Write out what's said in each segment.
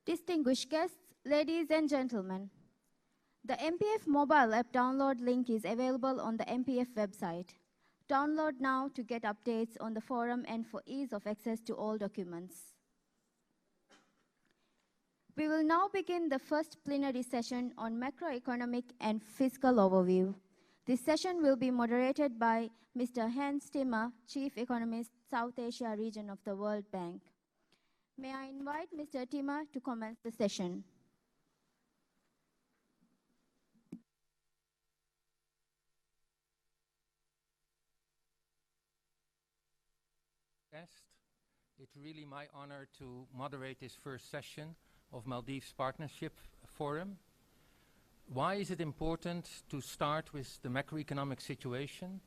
Distinguished guests, ladies and gentlemen, the MPF mobile app download link is available on the MPF website. Download now to get updates on the forum and for ease of access to all documents. We will now begin the first plenary session on macroeconomic and fiscal overview. This session will be moderated by Mr. Hans Timmer, Chief Economist, South Asia region of the World Bank. May I invite Mr. Timmer to commence the session. It's really my honor to moderate this first session of Maldives Partnership Forum. Why is it important to start with the macroeconomic situation?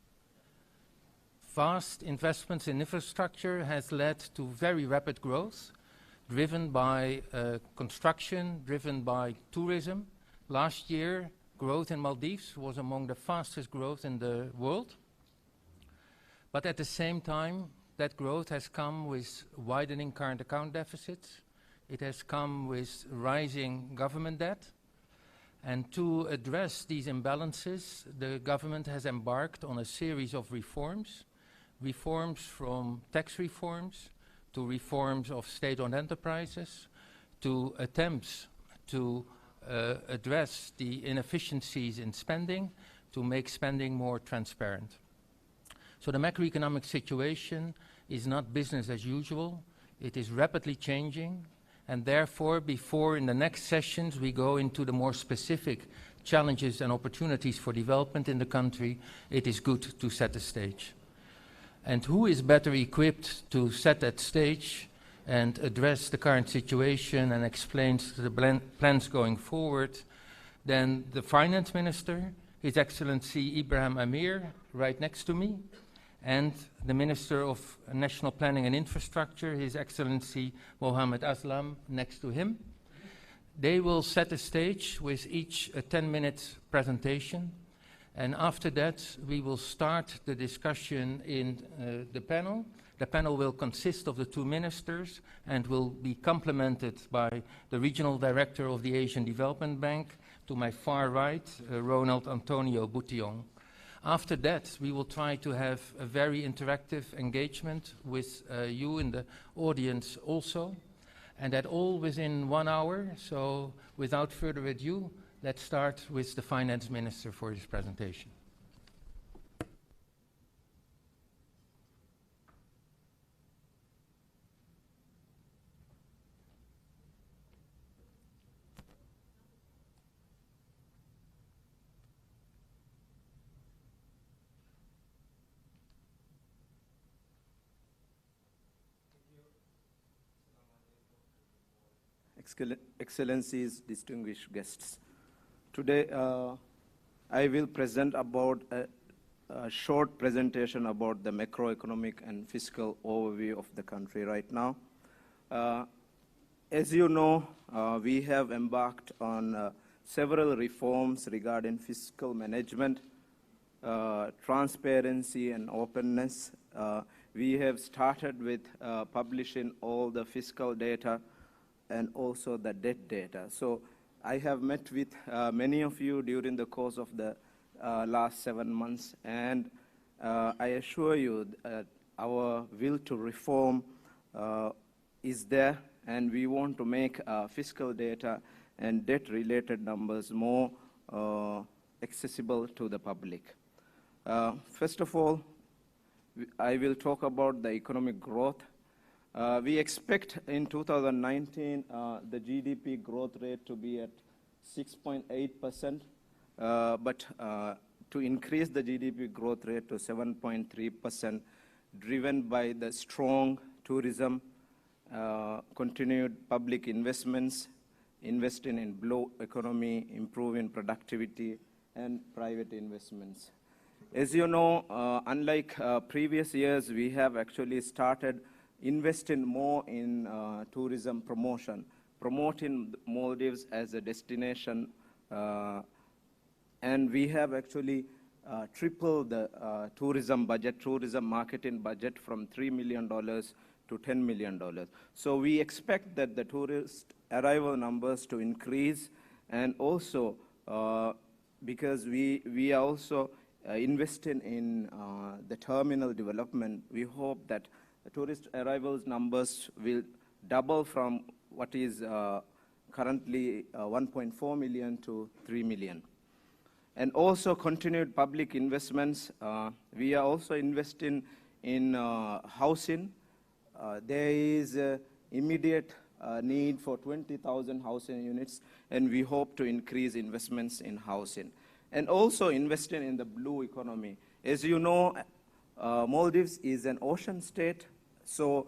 Vast investments in infrastructure has led to very rapid growth, driven by construction, driven by tourism. Last year, growth in Maldives was among the fastest growth in the world. But at the same time, that growth has come with widening current account deficits. It has come with rising government debt. And to address these imbalances, the government has embarked on a series of reforms. Reforms from tax reforms to reforms of state-owned enterprises to attempts to address the inefficiencies in spending to make spending more transparent. So the macroeconomic situation is not business as usual. It is rapidly changing, and therefore, before in the next sessions we go into the more specific challenges and opportunities for development in the country, it is good to set the stage. And who is better equipped to set that stage and address the current situation and explain the plans going forward than the Finance Minister, His Excellency Ibrahim Amir, right next to me, and the Minister of National Planning and Infrastructure, His Excellency Mohammed Aslam, next to him. They will set the stage with each a 10-minute presentation, and after that we will start the discussion in the panel. The panel will consist of the two ministers and will be complemented by the Regional Director of the Asian Development Bank, to my far right, Ronald Antonio Boutillon. After that, we will try to have a very interactive engagement with you in the audience also, and that all within 1 hour. So without further ado, let's start with the Finance Minister for his presentation. Excellencies, distinguished guests. Today, I will present about a short presentation about the macroeconomic and fiscal overview of the country right now. As you know, we have embarked on several reforms regarding fiscal management, transparency and openness. We have started with publishing all the fiscal data and also the debt data. So I have met with many of you during the course of the last 7 months, and I assure you that our will to reform is there, and we want to make fiscal data and debt-related numbers more accessible to the public. First of all, I will talk about the economic growth. We expect in 2019 the GDP growth rate to be at 6.8%, but to increase the GDP growth rate to 7.3%, driven by the strong tourism, continued public investments, investing in blue economy, improving productivity, and private investments. As you know, unlike previous years, we have actually started investing more in tourism promotion, promoting Maldives as a destination, and we have actually tripled the tourism budget, tourism marketing budget from $3 million to $10 million. So we expect that the tourist arrival numbers to increase, and also because we are also investing in the terminal development, we hope that the tourist arrivals numbers will double from what is currently 1.4 million to 3 million. And also continued public investments. We are also investing in housing. There is immediate need for 20,000 housing units, and we hope to increase investments in housing. And also investing in the blue economy. As you know, Maldives is an ocean state, so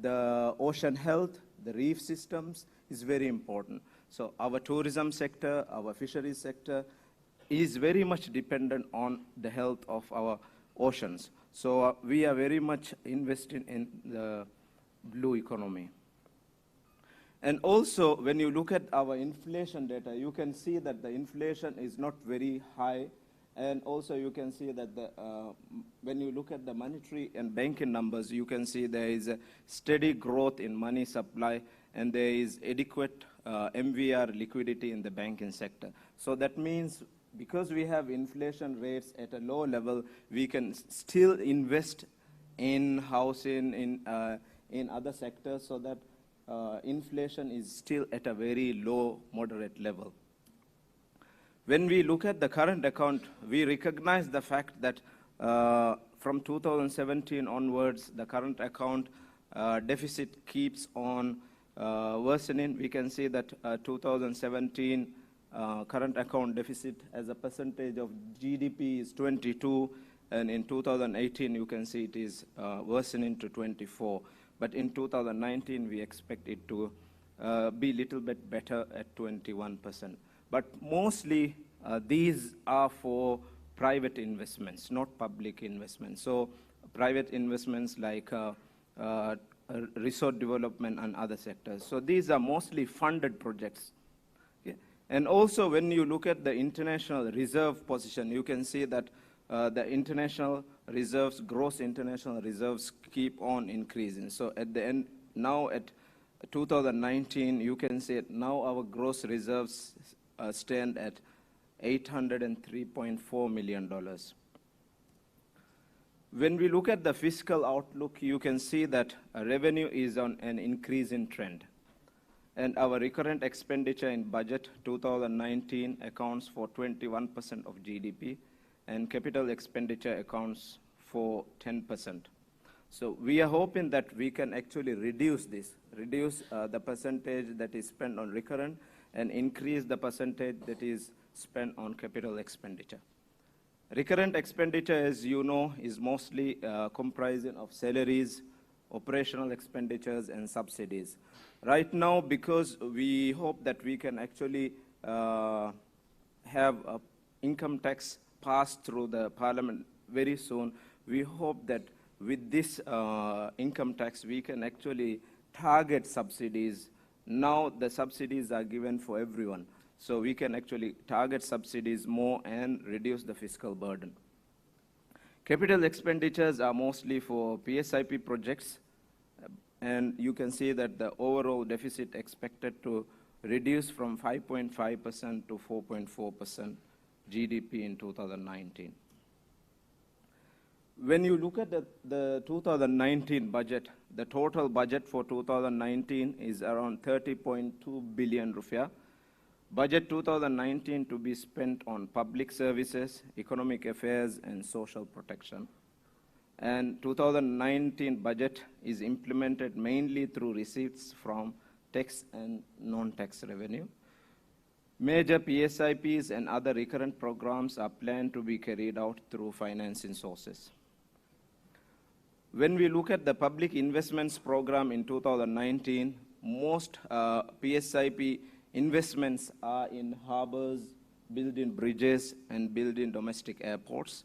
the ocean health, the reef systems is very important. So our tourism sector, our fisheries sector is very much dependent on the health of our oceans. So we are very much investing in the blue economy. And also, when you look at our inflation data, you can see that the inflation is not very high. And also, you can see that when you look at the monetary and banking numbers, you can see there is a steady growth in money supply, and there is adequate MVR liquidity in the banking sector. So that means because we have inflation rates at a low level, we can still invest in housing, in other sectors, so that inflation is still at a very low, moderate level. When we look at the current account, we recognize the fact that from 2017 onwards, the current account deficit keeps on worsening. We can see that 2017 current account deficit as a percentage of GDP is 22, and in 2018 you can see it is worsening to 24. But in 2019 we expect it to be a little bit better at 21%. But mostly these are for private investments, not public investments. So private investments like resort development and other sectors. So these are mostly funded projects. Okay? And also when you look at the international reserve position, you can see that the international reserves, gross international reserves keep on increasing. So at the end, now at 2019, you can see now our gross reserves stand at $803.4 million. When we look at the fiscal outlook, you can see that revenue is on an increasing trend. And our recurrent expenditure in budget 2019 accounts for 21% of GDP, and capital expenditure accounts for 10%. So we are hoping that we can actually reduce this, the percentage that is spent on recurrent, and increase the percentage that is spent on capital expenditure. Recurrent expenditure, as you know, is mostly comprising of salaries, operational expenditures, and subsidies. Right now, because we hope that we can actually have income tax passed through the parliament very soon, we hope that with this income tax, we can actually target subsidies. Now the subsidies are given for everyone. So we can actually target subsidies more and reduce the fiscal burden. Capital expenditures are mostly for PSIP projects, and you can see that the overall deficit expected to reduce from 5.5% to 4.4% GDP in 2019. When you look at the 2019 budget, the total budget for 2019 is around 30.2 billion rupiah. Budget 2019 to be spent on public services, economic affairs, and social protection. And 2019 budget is implemented mainly through receipts from tax and non-tax revenue. Major PSIPs and other recurrent programs are planned to be carried out through financing sources. When we look at the public investments program in 2019, most PSIP investments are in harbors, building bridges, and building domestic airports.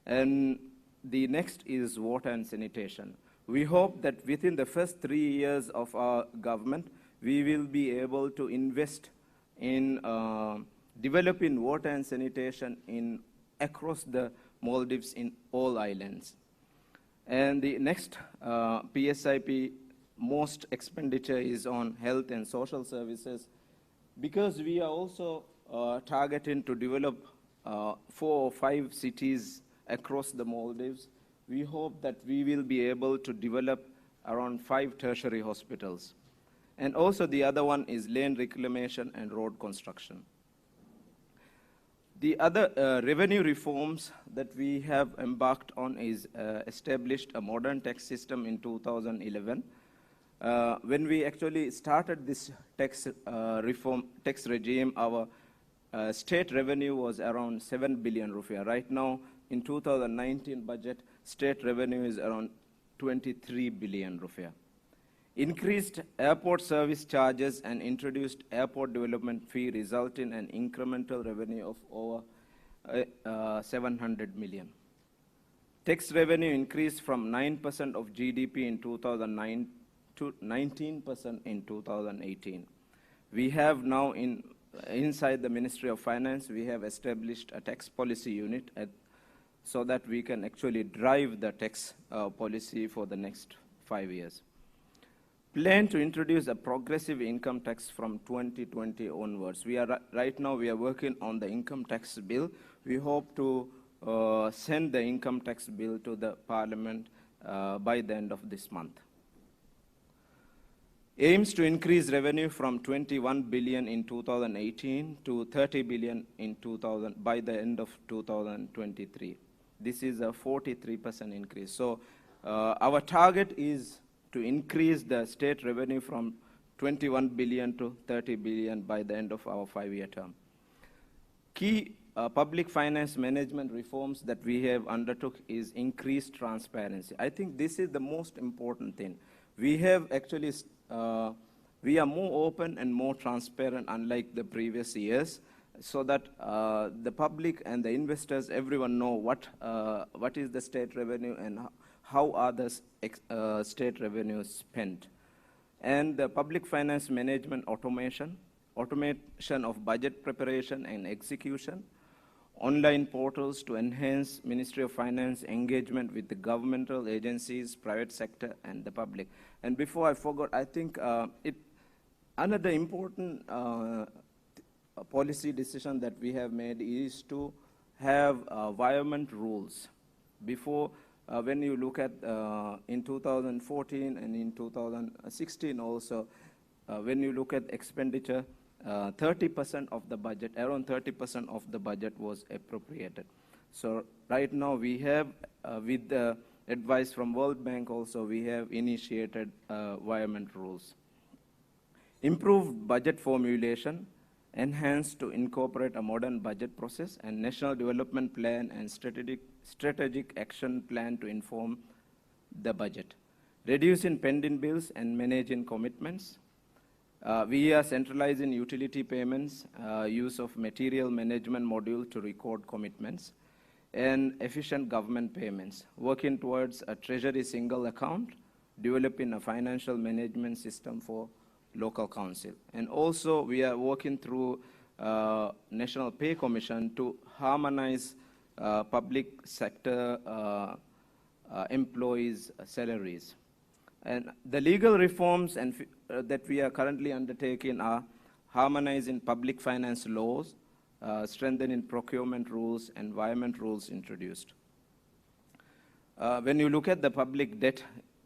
And the next is water and sanitation. We hope that within the first 3 years of our government, we will be able to invest in developing water and sanitation across the Maldives in all islands. And the next PSIP most expenditure is on health and social services. Because we are also targeting to develop 4 or 5 cities across the Maldives, we hope that we will be able to develop around 5 tertiary hospitals. And also the other one is land reclamation and road construction. The other revenue reforms that we have embarked on is established a modern tax system in 2011. When we actually started this tax regime, our state revenue was around 7 billion rupiah. Right now, in 2019 budget, state revenue is around 23 billion rupiah. Increased airport service charges and introduced airport development fee result in an incremental revenue of over 700 million. Tax revenue increased from 9% of GDP in 2009 to 19% in 2018. We have now inside the Ministry of Finance, we have established a tax policy unit so that we can actually drive the tax policy for the next 5 years. Plan to introduce a progressive income tax from 2020 onwards. Right now we are working on the income tax bill. We hope to send the income tax bill to the Parliament by the end of this month. Aims to increase revenue from 21 billion in 2018 to 30 billion by the end of 2023. This is a 43% increase. So our target is to increase the state revenue from 21 billion to 30 billion by the end of our 5-year term. Key public finance management reforms that we have undertook is increased transparency. I think this is the most important thing. We have actually, we are more open and more transparent unlike the previous years, so that the public and the investors, everyone know what is the state revenue and how are the state revenues spent. And the public finance management automation of budget preparation and execution, online portals to enhance Ministry of Finance engagement with the governmental agencies, private sector, and the public. And before I forgot, I think another important policy decision that we have made is to have environment rules. Before, when you look at in 2014 and in 2016 also, when you look at expenditure, 30% of the budget, around 30% of the budget was appropriated. So right now we have, with the advice from World Bank also, we have initiated environment rules. Improved budget formulation, enhanced to incorporate a modern budget process and national development plan and strategic action plan to inform the budget. Reducing pending bills and managing commitments. We are centralizing utility payments, use of material management module to record commitments, and efficient government payments. Working towards a treasury single account, developing a financial management system for local council. And also we are working through National Pay Commission to harmonize public sector employees' salaries. And the legal reforms that we are currently undertaking are harmonizing public finance laws, strengthening procurement rules, environment rules introduced. When you look at the public debt,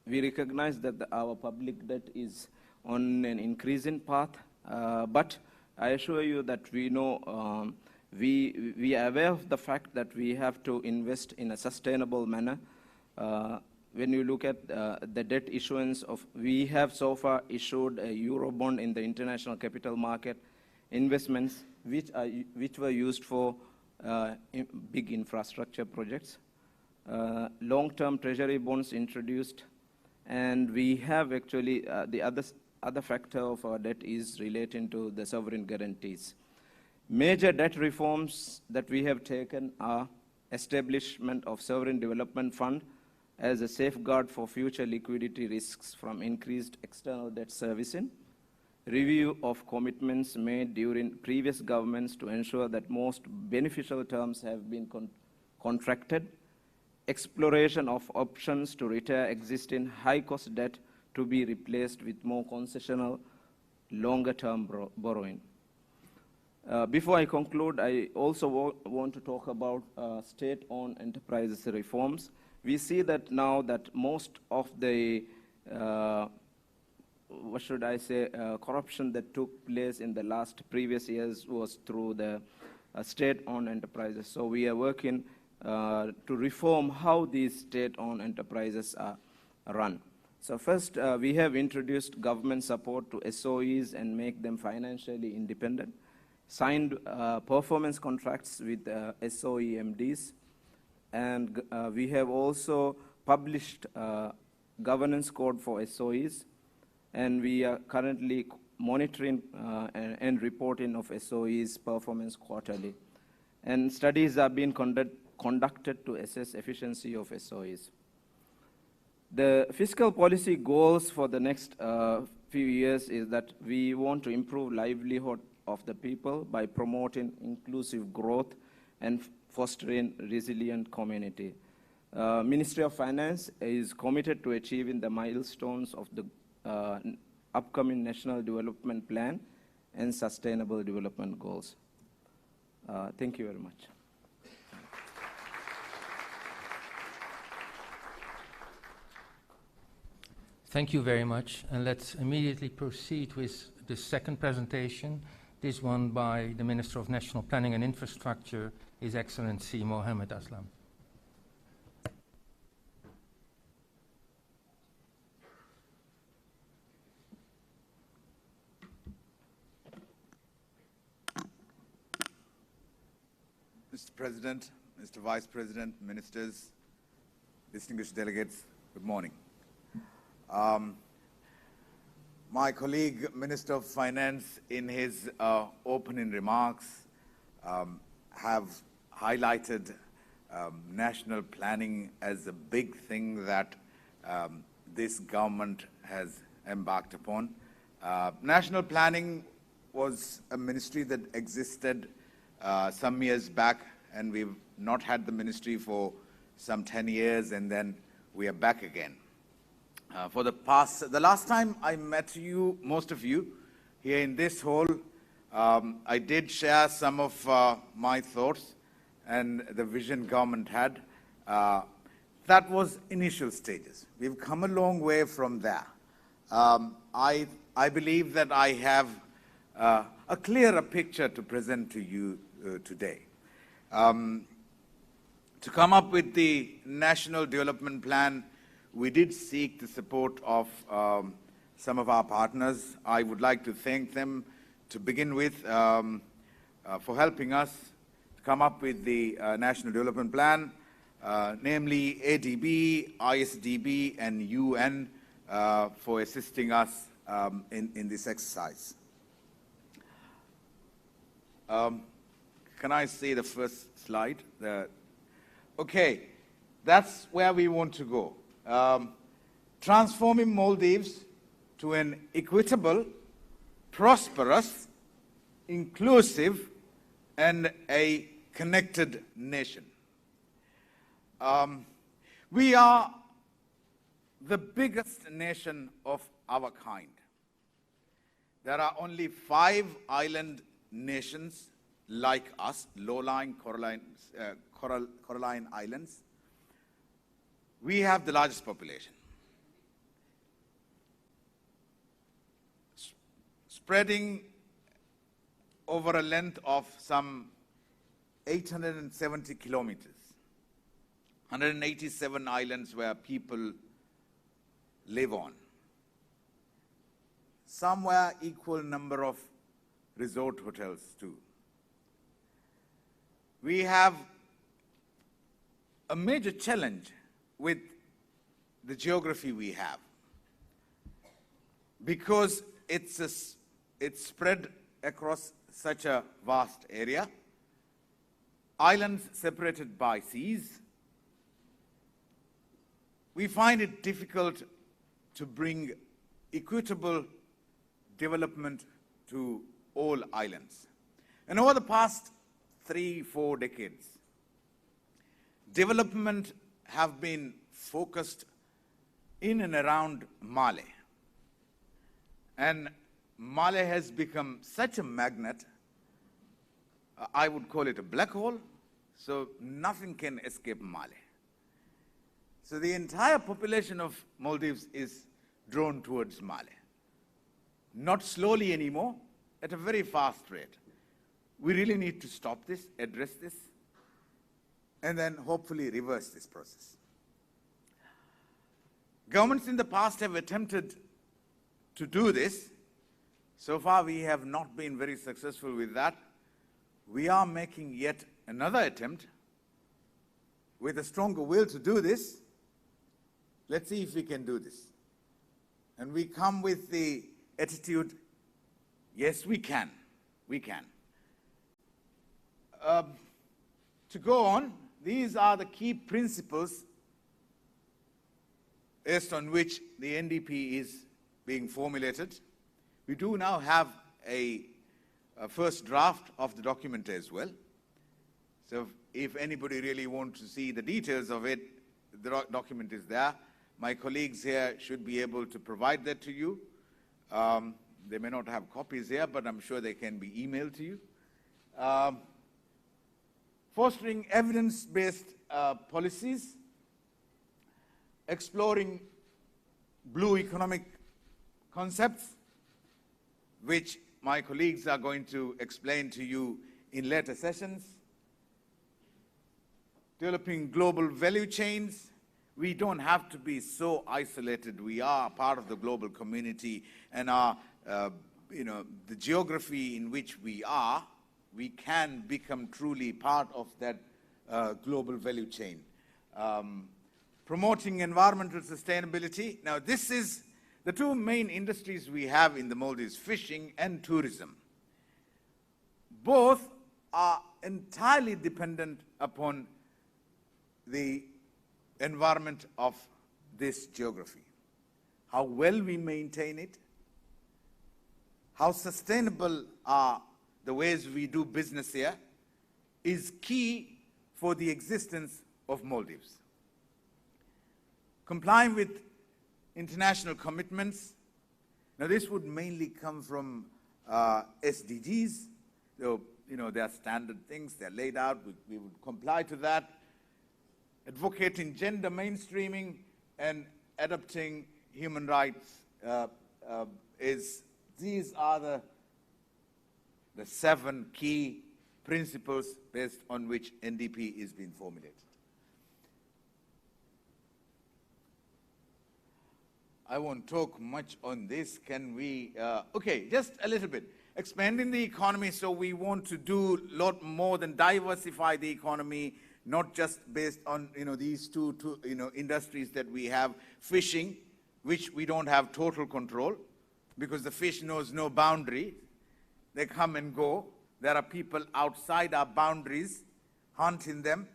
we recognize that our public debt is on an increasing path, but I assure you that we know, we are aware of the fact that we have to invest in a sustainable manner. When you look at the debt issuance we have so far issued a Eurobond in the international capital market, investments which were used for big infrastructure projects. Long-term treasury bonds introduced, and we have actually the other factor of our debt is relating to the sovereign guarantees. Major debt reforms that we have taken are establishment of Sovereign Development Fund as a safeguard for future liquidity risks from increased external debt servicing, review of commitments made during previous governments to ensure that most beneficial terms have been contracted, exploration of options to retire existing high-cost debt to be replaced with more concessional, longer-term borrowing. Before I conclude, I also want to talk about state-owned enterprises reforms. We see that now that most of the, corruption that took place in the previous years was through the state-owned enterprises. So we are working to reform how these state-owned enterprises are run. So first, we have introduced government support to SOEs and make them financially independent, signed performance contracts with SOE MDs, and we have also published governance code for SOEs, and we are currently monitoring and reporting of SOEs' performance quarterly. And studies are being conducted to assess efficiency of SOEs. The fiscal policy goals for the next few years is that we want to improve livelihood of the people by promoting inclusive growth and fostering resilient community. Ministry of Finance is committed to achieving the milestones of the upcoming National Development Plan and Sustainable Development Goals. Thank you very much. Thank you very much, and let's immediately proceed with the second presentation, this one by the Minister of National Planning and Infrastructure, His Excellency Mohammed Aslam. Mr. President, Mr. Vice President, Ministers, distinguished delegates, good morning. My colleague, Minister of Finance, in his opening remarks, have highlighted national planning as a big thing that this government has embarked upon. National planning was a ministry that existed some years back, and we've not had the ministry for some 10 years, and then we are back again. The last time I met you, most of you, here in this hall, I did share some of my thoughts and the vision government had. That was initial stages. We've come a long way from there. I believe that I have a clearer picture to present to you today. To come up with the National Development Plan, we did seek the support of some of our partners. I would like to thank them to begin with for helping us to come up with the National Development Plan, namely ADB, ISDB, and UN for assisting us in this exercise. Can I see the first slide? Okay, that's where we want to go. Transforming Maldives to an equitable, prosperous, inclusive, and a connected nation. We are the biggest nation of our kind. There are only 5 island nations like us, low-lying coralline islands. We have the largest population, spreading over a length of some 870 kilometers, 187 islands where people live on, somewhere equal number of resort hotels too. We have a major challenge with the geography we have, because it's spread across such a vast area, islands separated by seas. We find it difficult to bring equitable development to all islands. And over the past 3-4 decades, development have been focused in and around Male, And Mali has become such a magnet, I would call it a black hole, so nothing can escape Mali. So the entire population of Maldives is drawn towards Mali. Not slowly anymore, at a very fast rate. We really need to stop this, address this, and then hopefully reverse this process. Governments in the past have attempted to do this. So far, we have not been very successful with that. We are making yet another attempt with a stronger will to do this. Let's see if we can do this. And we come with the attitude, yes, we can. We can. To go on, these are the key principles based on which the NDP is being formulated. We do now have a first draft of the document as well. So if anybody really wants to see the details of it, the document is there. My colleagues here should be able to provide that to you. They may not have copies here, but I'm sure they can be emailed to you. Fostering evidence-based policies, exploring blue economic concepts, which my colleagues are going to explain to you in later sessions, developing global value chains. We don't have to be so isolated. We are part of the global community, and our, the geography in which we are, we can become truly part of that global value chain. Promoting environmental sustainability. Now, this is the two main industries we have in the Maldives, fishing and tourism. Both are entirely dependent upon the environment of this geography. How well we maintain it, how sustainable are the ways we do business here, is key for the existence of Maldives. Complying with international commitments. Now, this would mainly come from SDGs. So, there are standard things, they're laid out, we would comply to that. Advocating gender mainstreaming and adopting human rights these are the 7 key principles based on which NDP is being formulated. I won't talk much on this. Can we, okay, just a little bit. Expanding the economy, so we want to do a lot more than diversify the economy, not just based on, these two industries that we have. Fishing, which we don't have total control, because the fish knows no boundary. They come and go. There are people outside our boundaries hunting them.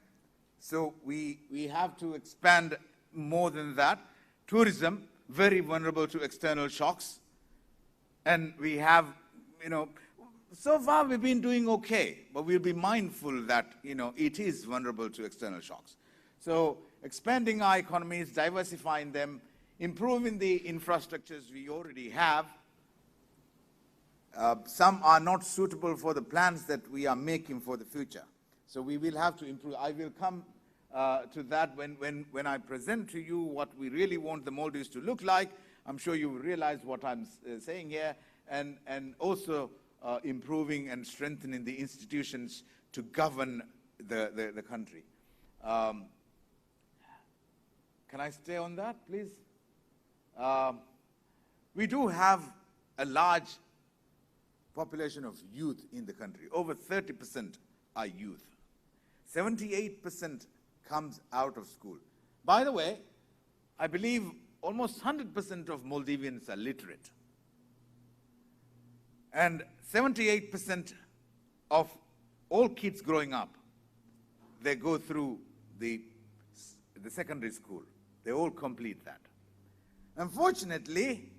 So we have to expand more than that. Tourism, very vulnerable to external shocks. And we have, so far we've been doing okay, but we'll be mindful that, it is vulnerable to external shocks. So expanding our economies, diversifying them, improving the infrastructures we already have. Some are not suitable for the plans that we are making for the future. So we will have to improve. I will come to that when I present to you what we really want the Maldives to look like. I'm sure you will realize what I'm saying here, and also improving and strengthening the institutions to govern the country. Can I stay on that, please? We do have a large population of youth in the country. Over 30% are youth. 78% comes out of school. By the way, I believe almost 100% of Maldivians are literate. And 78% of all kids growing up, they go through the secondary school. They all complete that. Unfortunately,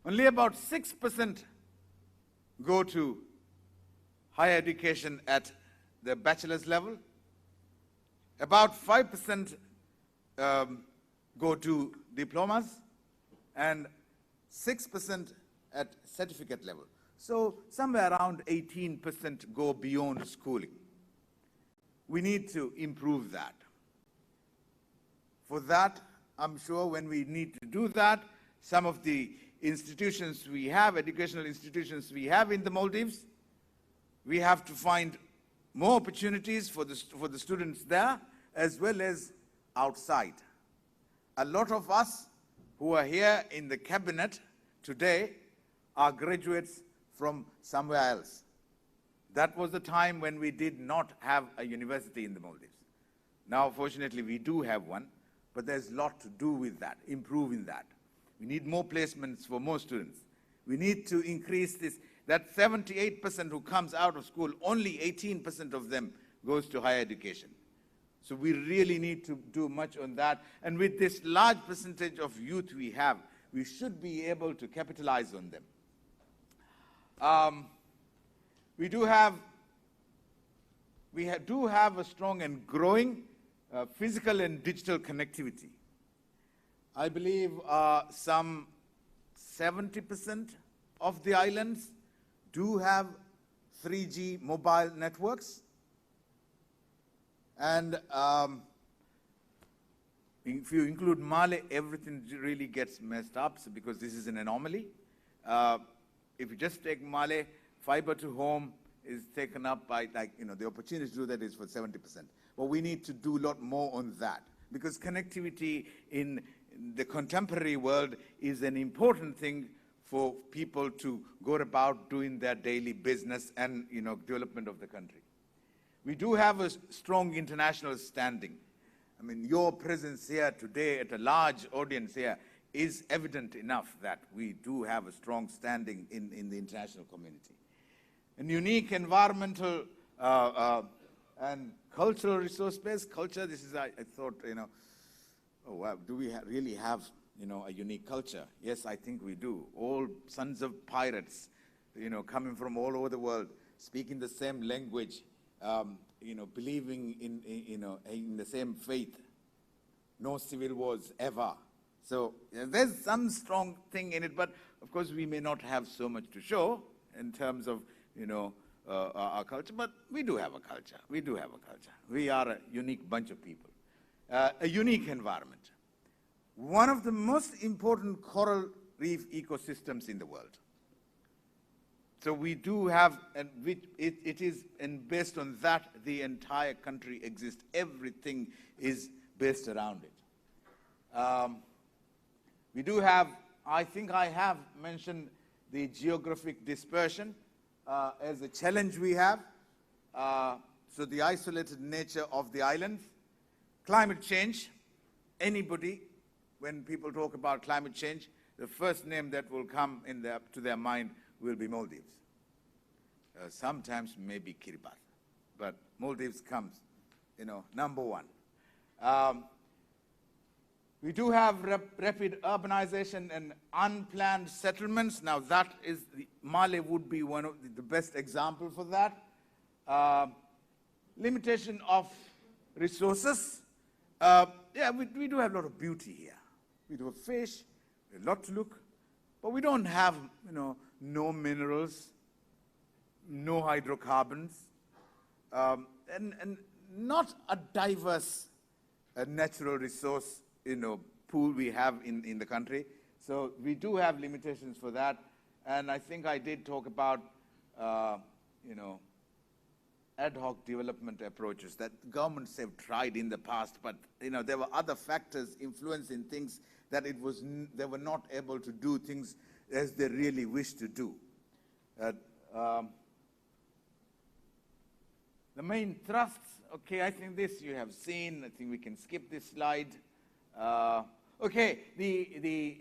only about 6% go to higher education at the bachelor's level. About 5% go to diplomas, and 6% at certificate level. So somewhere around 18% go beyond schooling. We need to improve that. For that, I'm sure when we need to do that, some of the institutions we have, educational institutions we have in the Maldives, we have to find more opportunities for the students there, as well as outside. A lot of us who are here in the cabinet today are graduates from somewhere else. That was the time when we did not have a university in the Maldives. Now, fortunately, we do have one, but there's a lot to do with that, improving that. We need more placements for more students. We need to increase this. That 78% who comes out of school, only 18% of them goes to higher education. So we really need to do much on that. And with this large percentage of youth we have, we should be able to capitalize on them. We do have a strong and growing physical and digital connectivity. I believe some 70% of the islands do have 3G mobile networks. And if you include Mali, everything really gets messed up because this is an anomaly. If you just take Mali, fiber to home is taken up by, the opportunity to do that is for 70%. But we need to do a lot more on that, because connectivity in the contemporary world is an important thing for people to go about doing their daily business and, development of the country. We do have a strong international standing. I mean, your presence here today at a large audience here is evident enough that we do have a strong standing in the international community. And unique environmental and cultural resource-based culture, this is, I thought, oh, wow, do we really have, a unique culture? Yes, I think we do. All sons of pirates, coming from all over the world, speaking the same language, believing in the same faith. No civil wars ever. So there's some strong thing in it, but of course we may not have so much to show in terms of, our culture, but we do have a culture. We do have a culture. We are a unique bunch of people. A unique environment. One of the most important coral reef ecosystems in the world. So we do have, and it is, and based on that, the entire country exists. Everything is based around it. We do have, I think I have mentioned the geographic dispersion as a challenge we have. So the isolated nature of the islands. Climate change. Anybody, when people talk about climate change, the first name that will come to their mind will be Maldives. Sometimes maybe Kiribati, but Maldives comes, number one. We do have rapid urbanization and unplanned settlements. Now that is, Mali would be one of the best example for that. Limitation of resources. We do have a lot of beauty here. We do have fish, a lot to look, but we don't have, no minerals, no hydrocarbons, and not a diverse natural resource, pool we have in the country. So we do have limitations for that. And I think I did talk about, ad hoc development approaches that governments have tried in the past, but there were other factors influencing things that they were not able to do things as they really wished to do. The main thrusts, okay, I think this you have seen. I think we can skip this slide. Okay, the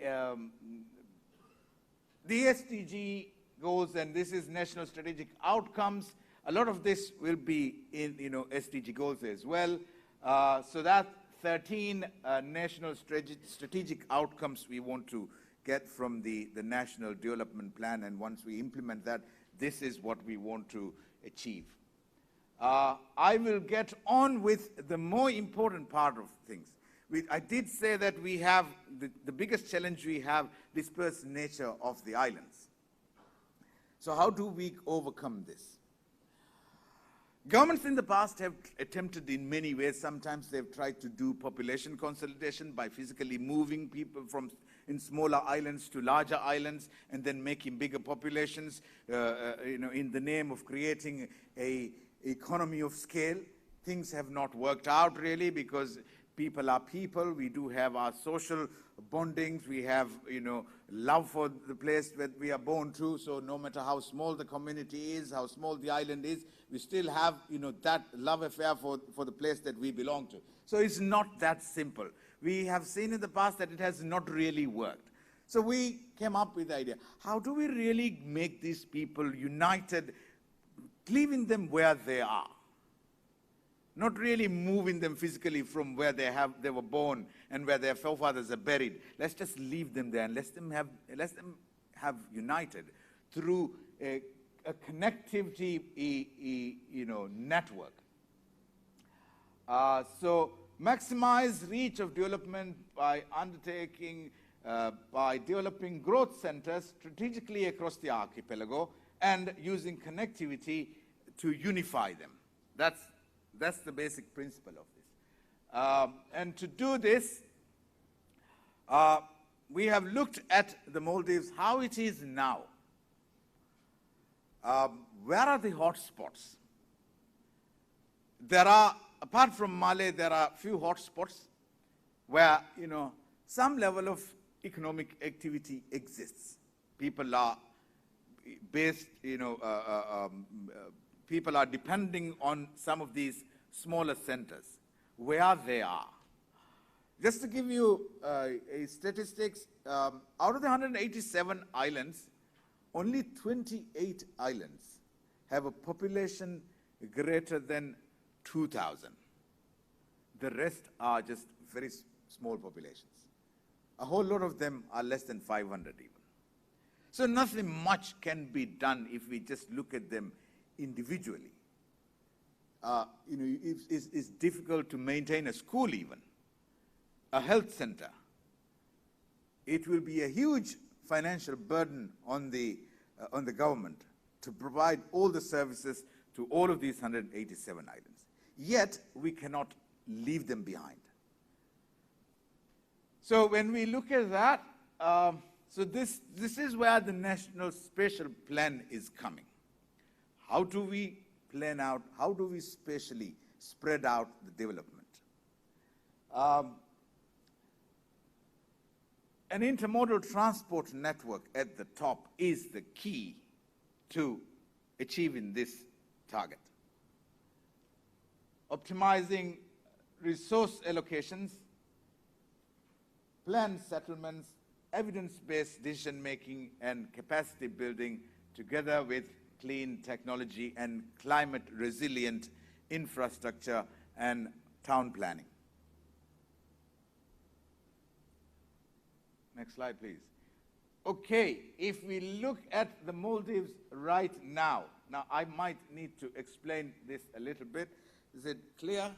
SDG goals, and this is National Strategic Outcomes. A lot of this will be in SDG goals as well. So that 13 national strategic outcomes we want to get from the National Development Plan, and once we implement that, this is what we want to achieve. I will get on with the more important part of things. I did say that we have, the biggest challenge we have, dispersed nature of the islands. So how do we overcome this? Governments in the past have attempted in many ways. Sometimes they've tried to do population consolidation by physically moving people from in smaller islands to larger islands and then making bigger populations, in the name of creating a economy of scale. Things have not worked out really because people are people. We do have our social bondings. We have, love for the place that we are born to. So no matter how small the community is, how small the island is, we still have, that love affair for the place that we belong to. So it's not that simple. We have seen in the past that it has not really worked. So we came up with the idea, how do we really make these people united, leaving them where they are? Not really moving them physically from where they were born and where their forefathers are buried. Let's just leave them there and let them have united through a connectivity, network. So maximize reach of development by developing growth centers strategically across the archipelago and using connectivity to unify them. That's the basic principle of this. And to do this, we have looked at the Maldives, how it is now. Where are the hotspots? There are, apart from Malé, there are a few hotspots where, some level of economic activity exists. People are based, people are depending on some of these smaller centers, where they are. Just to give you statistics, out of the 187 islands, only 28 islands have a population greater than 2,000. The rest are just very small populations. A whole lot of them are less than 500 even. So nothing much can be done if we just look at them individually. It's difficult to maintain a school even, a health center. It will be a huge financial burden on the government to provide all the services to all of these 187 islands. Yet, we cannot leave them behind. So when we look at that, so this is where the National Spatial Plan is coming. How do we plan out, how do we spatially spread out the development? An intermodal transport network at the top is the key to achieving this target. Optimizing resource allocations, planned settlements, evidence-based decision-making, and capacity building, together with clean technology and climate-resilient infrastructure and town planning. Next slide, please. Okay, if we look at the Maldives right now, now I might need to explain this a little bit. Is it clear?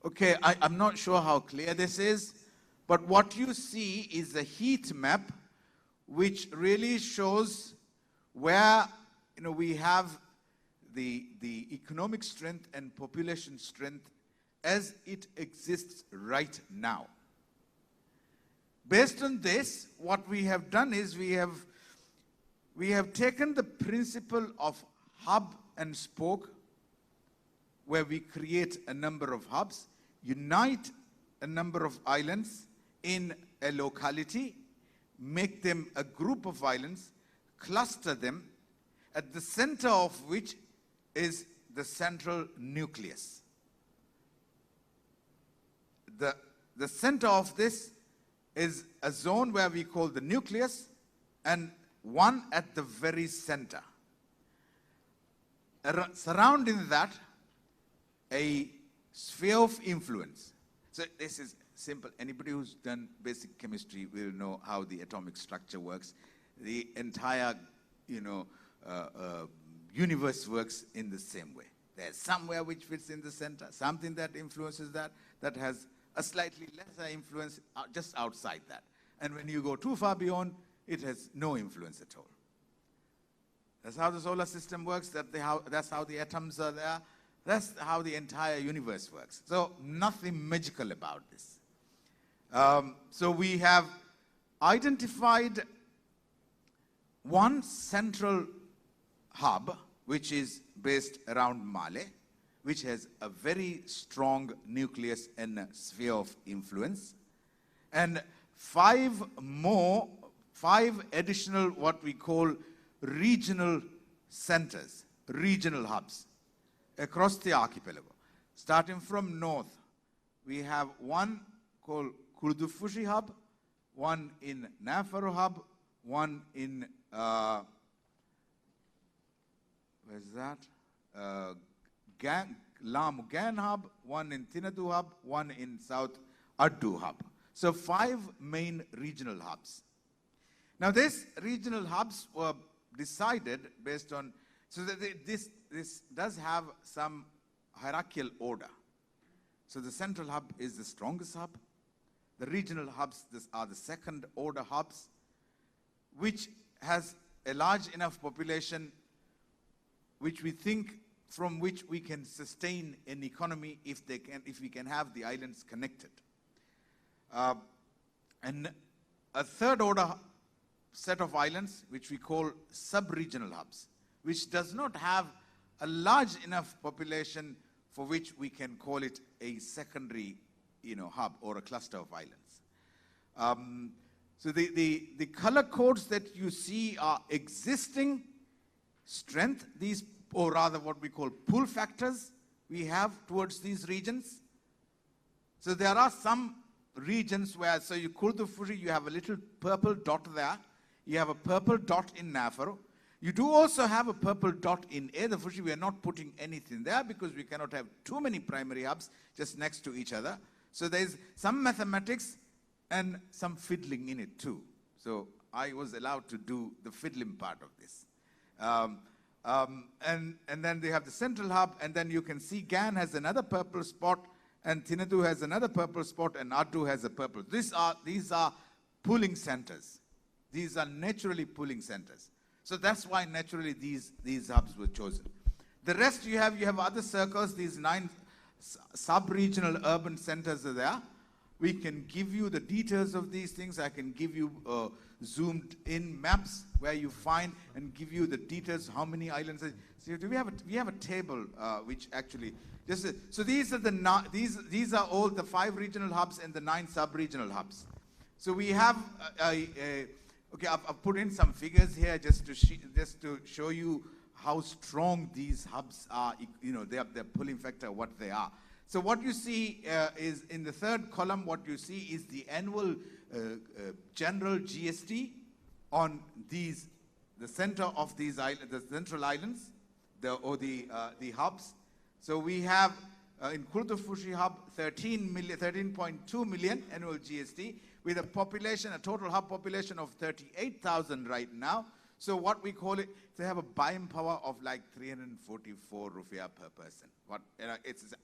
Okay, I'm not sure how clear this is, but what you see is a heat map which really shows where we have the economic strength and population strength as it exists right now. Based on this, what we have done is we have taken the principle of hub and spoke, where we create a number of hubs, unite a number of islands in a locality, make them a group of islands, cluster them, at the center of which is the central nucleus. The center of this is a zone where we call the nucleus, and one at the very center. Surrounding that, a sphere of influence. So this is simple. Anybody who's done basic chemistry will know how the atomic structure works. The entire, universe works in the same way. There's somewhere which fits in the center, something that influences that has a slightly lesser influence just outside that. And when you go too far beyond, it has no influence at all. That's how the solar system works. That's how the atoms are there. That's how the entire universe works. So nothing magical about this. So we have identified one central hub, which is based around Male, which has a very strong nucleus and sphere of influence, and five additional what we call regional centers, regional hubs across the archipelago. Starting from north, we have one called Kurdufushi hub, one in Nafaro hub, one in where's that? Lamu Gan hub, one in Tinadu hub, one in South Addu hub. So 5 main regional hubs. Now these regional hubs were decided based on, so that this does have some hierarchical order. So the central hub is the strongest hub. The regional hubs are the second order hubs, which has a large enough population which we think from which we can sustain an economy if we can have the islands connected. And a third order set of islands, which we call sub-regional hubs, which does not have a large enough population for which we can call it a secondary hub or a cluster of islands. So the color codes that you see are existing strength, these, or rather what we call pull factors we have towards these regions. So there are some regions where, so you Kurdufushi, you have a little purple dot there. You have a purple dot in Nafaro. You do also have a purple dot in Edafushi. We are not putting anything there because we cannot have too many primary hubs just next to each other. So there's some mathematics and some fiddling in it too. So I was allowed to do the fiddling part of this. And then they have the central hub, and then you can see Gan has another purple spot, and Tinadu has another purple spot, and Addu has a purple. These are pooling centers. These are naturally pooling centers. So that's why naturally these hubs were chosen. The rest you have other circles, these 9 sub-regional urban centers are there. We can give you the details of these things. I can give you zoomed in maps where you find and give you the details, how many islands. So we have a table which actually, so these are these are all the 5 regional hubs and the 9 sub-regional hubs. So we have okay, I've put in some figures here just to show you how strong these hubs are, their pulling factor, what they are. So what you see is in the third column, what you see is the annual general GST on the center of these islands, the central islands, the hubs. So we have in Kurdufushi hub 13.2 million annual GST with a total hub population of 38,000 right now. So what we call it, they have a buying power of like 344 rupiah per person.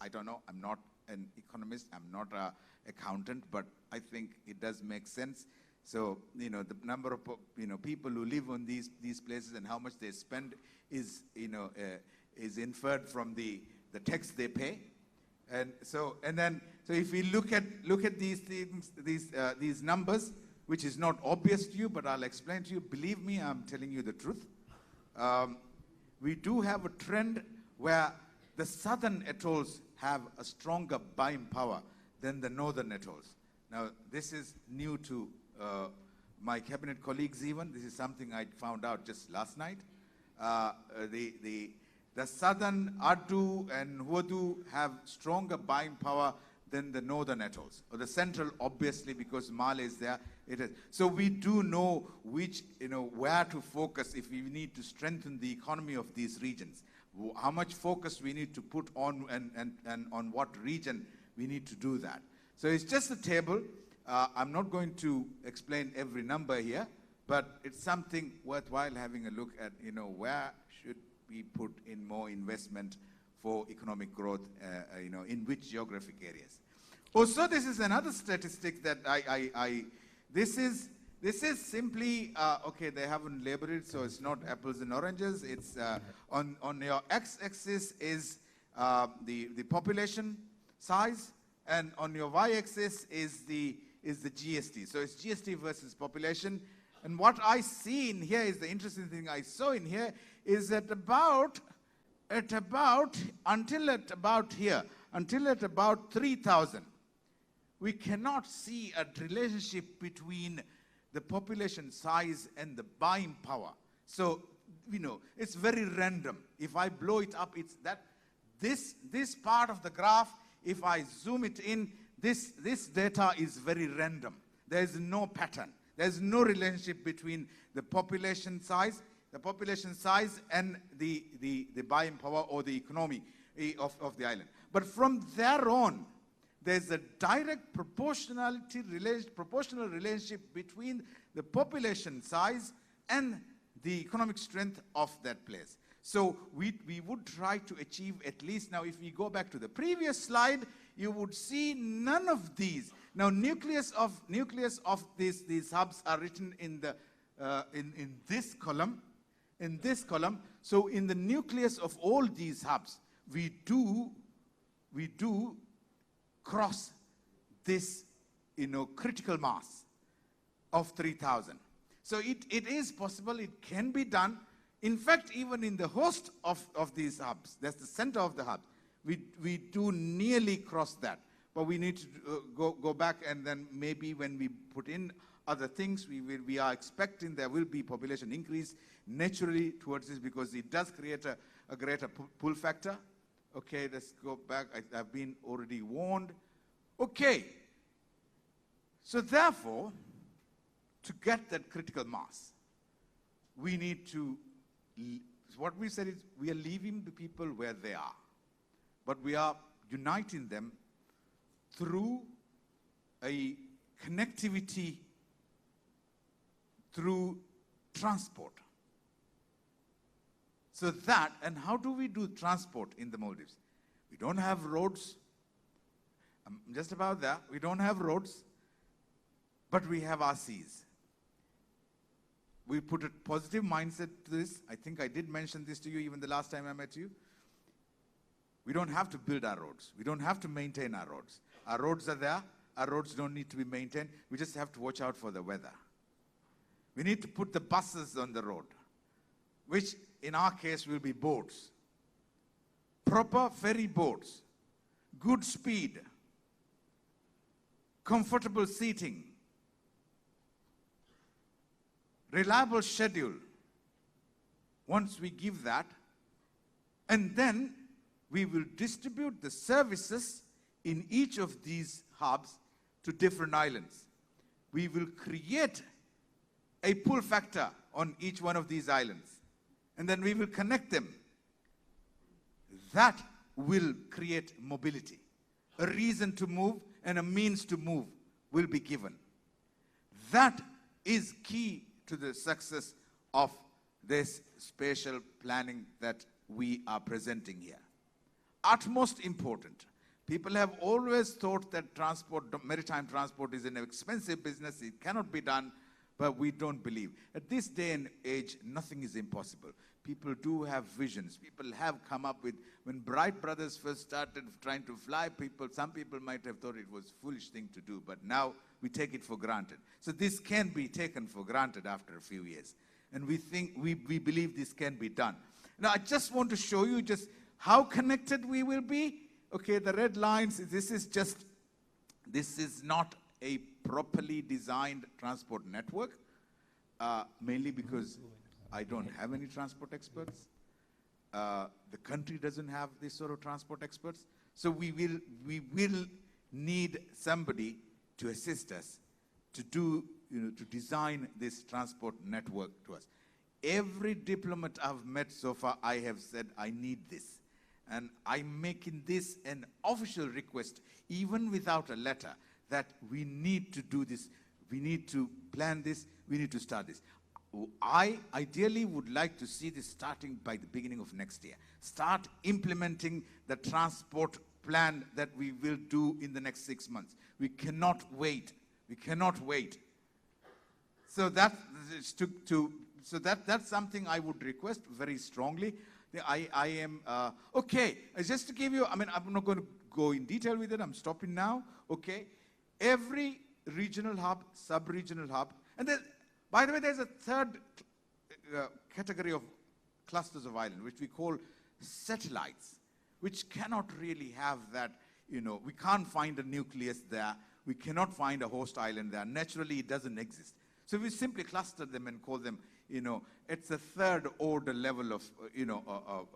I don't know, I'm not an economist, I'm not an accountant, but I think it does make sense. So, the number of people who live on these places and how much they spend is inferred from the tax they pay. And so if we look at these things, these numbers, which is not obvious to you, but I'll explain to you. Believe me, I'm telling you the truth. We do have a trend where the southern atolls have a stronger buying power than the northern atolls. Now, this is new to my cabinet colleagues even. This is something I found out just last night. The southern Addu and Huadu have stronger buying power than the northern atolls, or the central, obviously, because Male is there. It is. So we do know where to focus if we need to strengthen the economy of these regions. How much focus we need to put on and on what region we need to do that. So it's just a table. I'm not going to explain every number here, but it's something worthwhile having a look at, where should we put in more investment for economic growth, in which geographic areas. Also, this is another statistic that this is simply, okay, they haven't labeled it, so it's not apples and oranges. It's on your x-axis is the population size, and on your y-axis is the GST. So it's GST versus population. And what I see in here is the interesting thing I saw in here is that until at about 3,000, we cannot see a relationship between the population size and the buying power. So, you know, it's very random. If I blow it up, it's that this part of the graph, if I zoom it in, this data is very random. There is no pattern. There's no relationship between the population size and the buying power or the economy of the island. But from there on, there's a direct proportional relationship between the population size and the economic strength of that place. So we would try to achieve at least, now if we go back to the previous slide, you would see none of these. Now nucleus of these hubs are written in this column. In this column, so in the nucleus of all these hubs, we do cross this, critical mass of 3,000. So it is possible, it can be done. In fact, even in the host of these hubs, that's the center of the hub, we do nearly cross that. But we need to go back, and then maybe when we put in other things, we are expecting there will be population increase naturally towards this, because it does create a greater pull factor. Okay, let's go back. I've been already warned. Okay. So therefore, to get that critical mass, we need to, what we said is we are leaving the people where they are, but we are uniting them through a connectivity through transport. So that, and how do we do transport in the Maldives? We don't have roads. I'm just about that. We don't have roads, but we have our seas. We put a positive mindset to this. I think I did mention this to you even the last time I met you. We don't have to build our roads. We don't have to maintain our roads. Our roads are there. Our roads don't need to be maintained. We just have to watch out for the weather. We need to put the buses on the road, which in our case will be boats. Proper ferry boats, good speed, comfortable seating, reliable schedule. Once we give that, and then we will distribute the services in each of these hubs to different islands. We will create a pull factor on each one of these islands, and then we will connect them. That will create mobility. A reason to move and a means to move will be given. That is key to the success of this spatial planning that we are presenting here. Utmost important. People have always thought that transport, maritime transport, is an expensive business. It cannot be done. But we don't believe. At this day and age, nothing is impossible. People do have visions. People have come up with, when Bright Brothers first started trying to fly people, some people might have thought it was a foolish thing to do, but now we take it for granted. So this can be taken for granted after a few years. And we believe this can be done. Now, I just want to show you just how connected we will be. Okay, the red lines, this is not a properly designed transport network, mainly because I don't have any transport experts. The country doesn't have this sort of transport experts. So we will need somebody to assist us to do, to design this transport network to us. Every diplomat I've met so far, I have said, I need this. And I'm making this an official request, even without a letter, that we need to do this, we need to plan this, we need to start this. I ideally would like to see this starting by the beginning of next year. Start implementing the transport plan that we will do in the next 6 months. We cannot wait. We cannot wait. So that's something I would request very strongly. I am, okay, just to give you, I mean, I'm not going to go in detail with it. I'm stopping now, okay? Every regional hub, sub-regional hub, and then, by the way, there's a third category of clusters of islands, which we call satellites, which cannot really have that, we can't find a nucleus there. We cannot find a host island there. Naturally, it doesn't exist. So we simply cluster them and call them, it's a third order level of,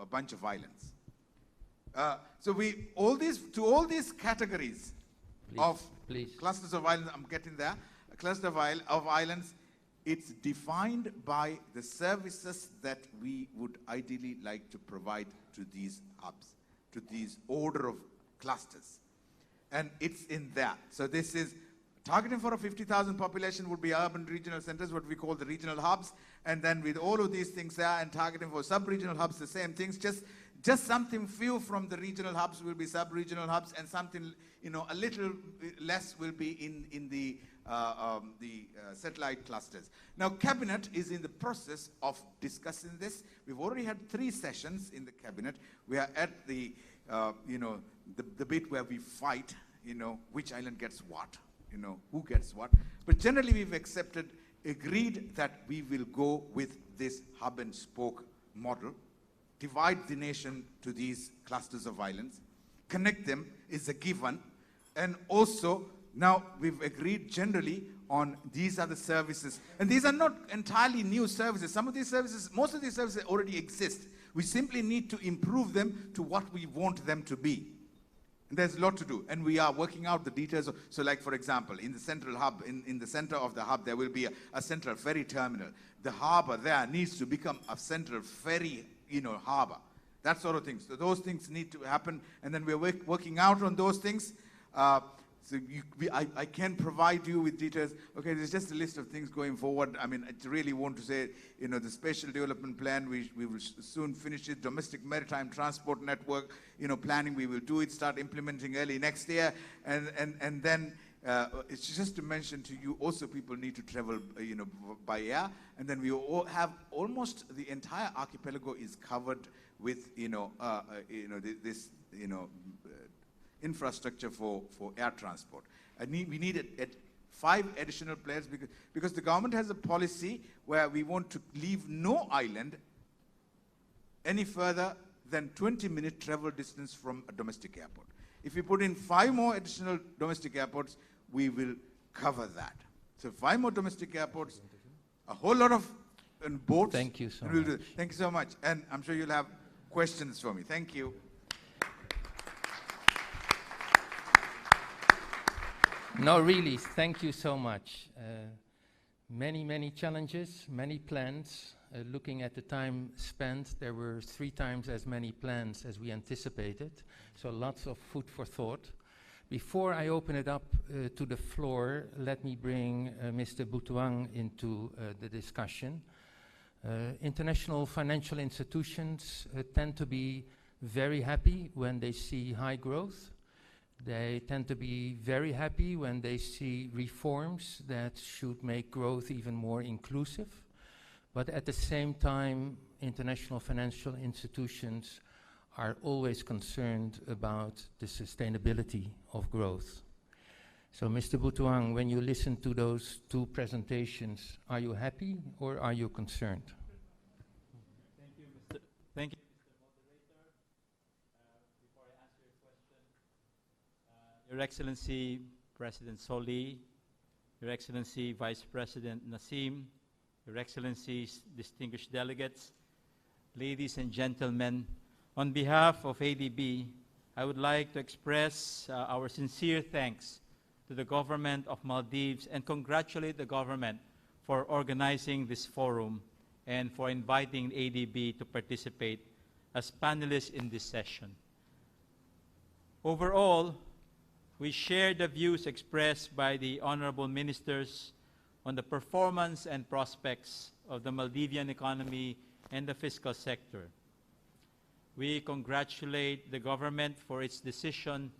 a bunch of islands. So all these categories of clusters of islands, I'm getting there, a cluster of islands, it's defined by the services that we would ideally like to provide to these hubs, to these order of clusters. And it's in there. So this is targeting for a 50,000 population would be urban regional centers, what we call the regional hubs. And then with all of these things there and targeting for sub-regional hubs, the same things, just something few from the regional hubs will be sub-regional hubs, and something, a little less will be in the satellite clusters. Now, Cabinet is in the process of discussing this. We've already had 3 sessions in the Cabinet. We are at the bit where we fight, which island gets what, who gets what. But generally, we've agreed that we will go with this hub and spoke model, divide the nation to these clusters of islands, connect them is a given, and also now we've agreed generally on these are the services. And these are not entirely new services. Some of these services, most of these services already exist. We simply need to improve them to what we want them to be. And there's a lot to do, and we are working out the details. So like, for example, in the central hub, in the center of the hub, there will be a central ferry terminal. The harbor there needs to become a central ferry, harbor. That sort of things. So those things need to happen, and then we're working out on those things. So I can provide you with details. Okay, there's just a list of things going forward. I mean, I really want to say, the spatial development plan, we will soon finish it. Domestic maritime transport network, planning, we will do it, start implementing early next year. And then it's just to mention to you, also people need to travel, by air. And then we all have almost the entire archipelago is covered with, this, infrastructure for air transport. We need 5 additional players because the government has a policy where we want to leave no island any further than 20-minute travel distance from a domestic airport. If we put in 5 more additional domestic airports, we will cover that. So 5 more domestic airports, a whole lot of boats. Thank you so much. Thank you so much. And I'm sure you'll have questions for me. Thank you. No, really, thank you so much. Many challenges, many plans. Looking at the time spent, there were 3 times as many plans as we anticipated, so lots of food for thought. Before I open it up to the floor, let me bring Mr. Butuang into the discussion. International financial institutions tend to be very happy when they see high growth. They tend to be very happy when they see reforms that should make growth even more inclusive. But at the same time, international financial institutions are always concerned about the sustainability of growth. So, Mr. Butuang, when you listen to those 2 presentations, are you happy or are you concerned? Thank you, Mr. Moderator. Before I answer your question, Your Excellency President Soli, Your Excellency Vice President Nasim, Your Excellencies, distinguished delegates, ladies and gentlemen, on behalf of ADB, I would like to express our sincere thanks to the government of Maldives and congratulate the government for organizing this forum and for inviting ADB to participate as panelists in this session. Overall, we share the views expressed by the honorable ministers on the performance and prospects of the Maldivian economy and the fiscal sector. We congratulate the government for its decision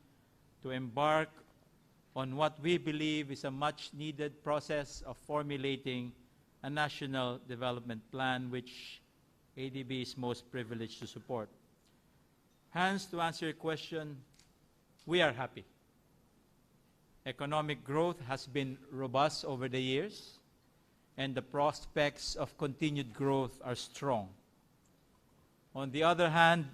to embark on what we believe is a much-needed process of formulating a national development plan, which ADB is most privileged to support. Hans, to answer your question, we are happy. Economic growth has been robust over the years, and the prospects of continued growth are strong. On the other hand,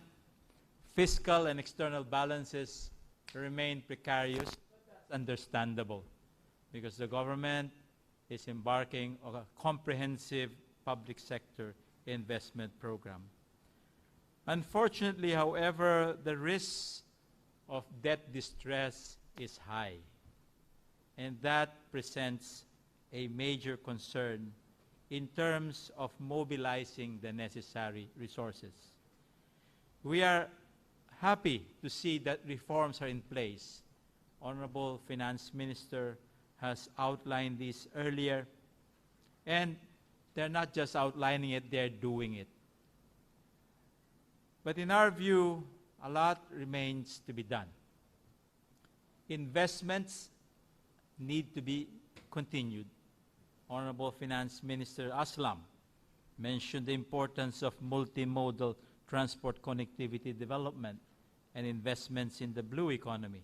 fiscal and external balances remain precarious, but that's understandable because the government is embarking on a comprehensive public sector investment program. Unfortunately, however, the risk of debt distress is high, and that presents a major concern in terms of mobilizing the necessary resources. We are happy to see that reforms are in place. Honorable Finance Minister has outlined this earlier, and they're not just outlining it, they're doing it. But in our view, a lot remains to be done. Investments need to be continued. Honorable Finance Minister Aslam mentioned the importance of multimodal transport connectivity development and investments in the blue economy.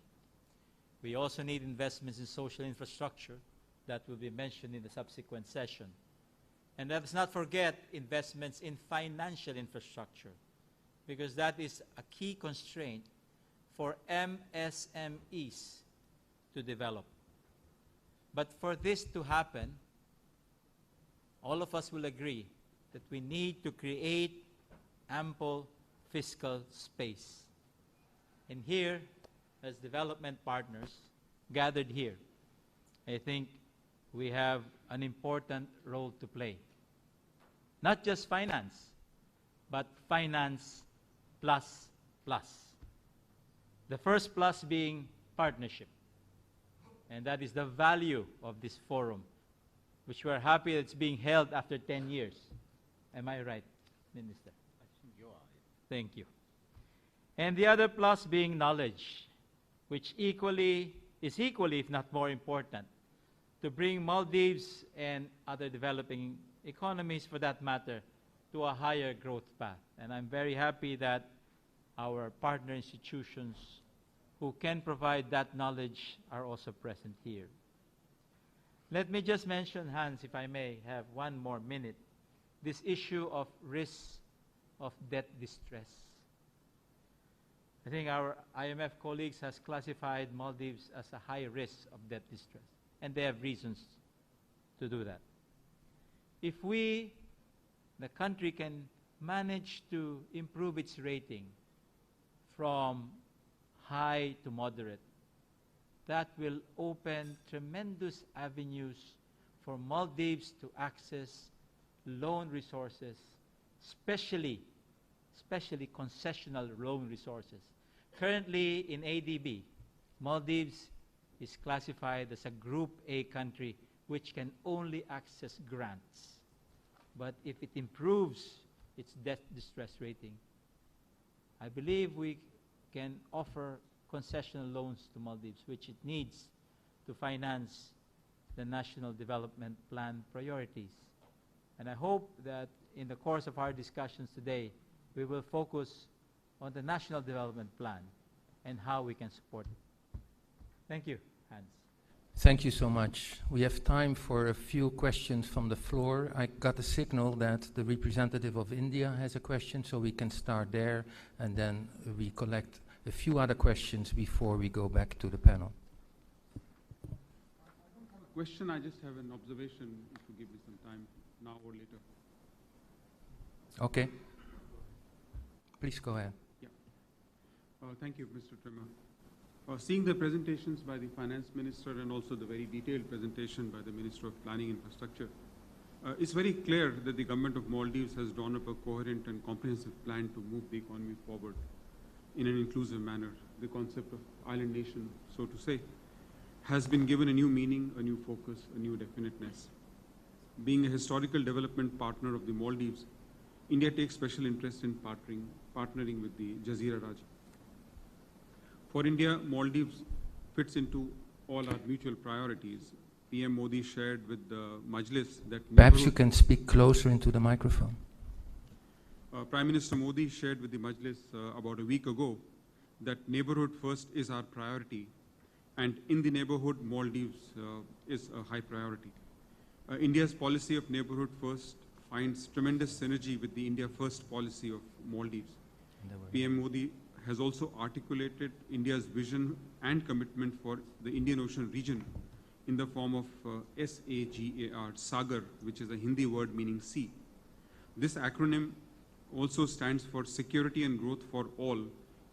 We also need investments in social infrastructure that will be mentioned in the subsequent session. And let us not forget investments in financial infrastructure, because that is a key constraint for MSMEs to develop. But for this to happen, all of us will agree that we need to create ample fiscal space. And here, as development partners gathered here, I think we have an important role to play. Not just finance, but finance plus plus. The first plus being partnership. And that is the value of this forum, which we are happy that it's being held after 10 years. Am I right, Minister? I think you are. Thank you. And the other plus being knowledge, which is equally, if not more important, to bring Maldives and other developing economies, for that matter, to a higher growth path. And I'm very happy that our partner institutions who can provide that knowledge are also present here. Let me just mention, Hans, if I may have one more minute, this issue of risk of debt distress. I think our IMF colleagues has classified Maldives as a high risk of debt distress, and they have reasons to do that. If we, the country, can manage to improve its rating from high to moderate, that will open tremendous avenues for Maldives to access loan resources, especially concessional loan resources. Currently in ADB, Maldives is classified as a Group A country which can only access grants. But if it improves its debt distress rating, I believe we can offer concessional loans to Maldives, which it needs to finance the National Development Plan priorities. And I hope that in the course of our discussions today, we will focus on the National Development Plan and how we can support it. Thank you, Hans. Thank you so much. We have time for a few questions from the floor. I got a signal that the representative of India has a question, so we can start there, and then we collect a few other questions before we go back to the panel. I don't have a question, I just have an observation, if you give me some time, now or later. Okay. Please go ahead. Yeah. Thank you, Mr. Trimmer. Seeing the presentations by the Finance Minister and also the very detailed presentation by the Minister of Planning and Infrastructure, it's very clear that the government of Maldives has drawn up a coherent and comprehensive plan to move the economy forward in an inclusive manner. The concept of island nation, so to say, has been given a new meaning, a new focus, a new definiteness. Being a historical development partner of the Maldives, India takes special interest in partnering with the Jazeera Raja. For India, Maldives fits into all our mutual priorities. PM Modi shared with the Majlis that Perhaps you can speak closer into the microphone. Prime Minister Modi shared with the Majlis about a week ago that neighborhood first is our priority, and in the neighborhood, Maldives is a high priority. India's policy of neighborhood first finds tremendous synergy with the India first policy of Maldives. PM Modi has also articulated India's vision and commitment for the Indian Ocean region in the form of SAGAR, Sagar, which is a Hindi word meaning sea. This acronym also stands for Security and Growth for All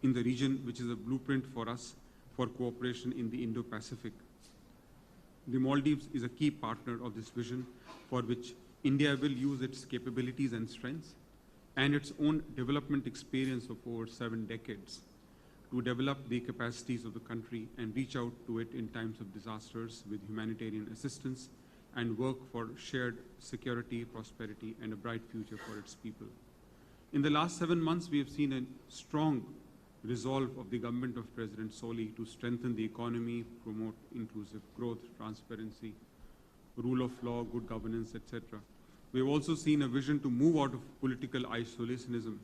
in the region, which is a blueprint for us for cooperation in the Indo-Pacific. The Maldives is a key partner of this vision, for which India will use its capabilities and strengths and its own development experience of over 7 decades to develop the capacities of the country and reach out to it in times of disasters with humanitarian assistance and work for shared security, prosperity, and a bright future for its people. In the last 7 months, we have seen a strong resolve of the government of President Soli to strengthen the economy, promote inclusive growth, transparency, rule of law, good governance, etc. We have also seen a vision to move out of political isolationism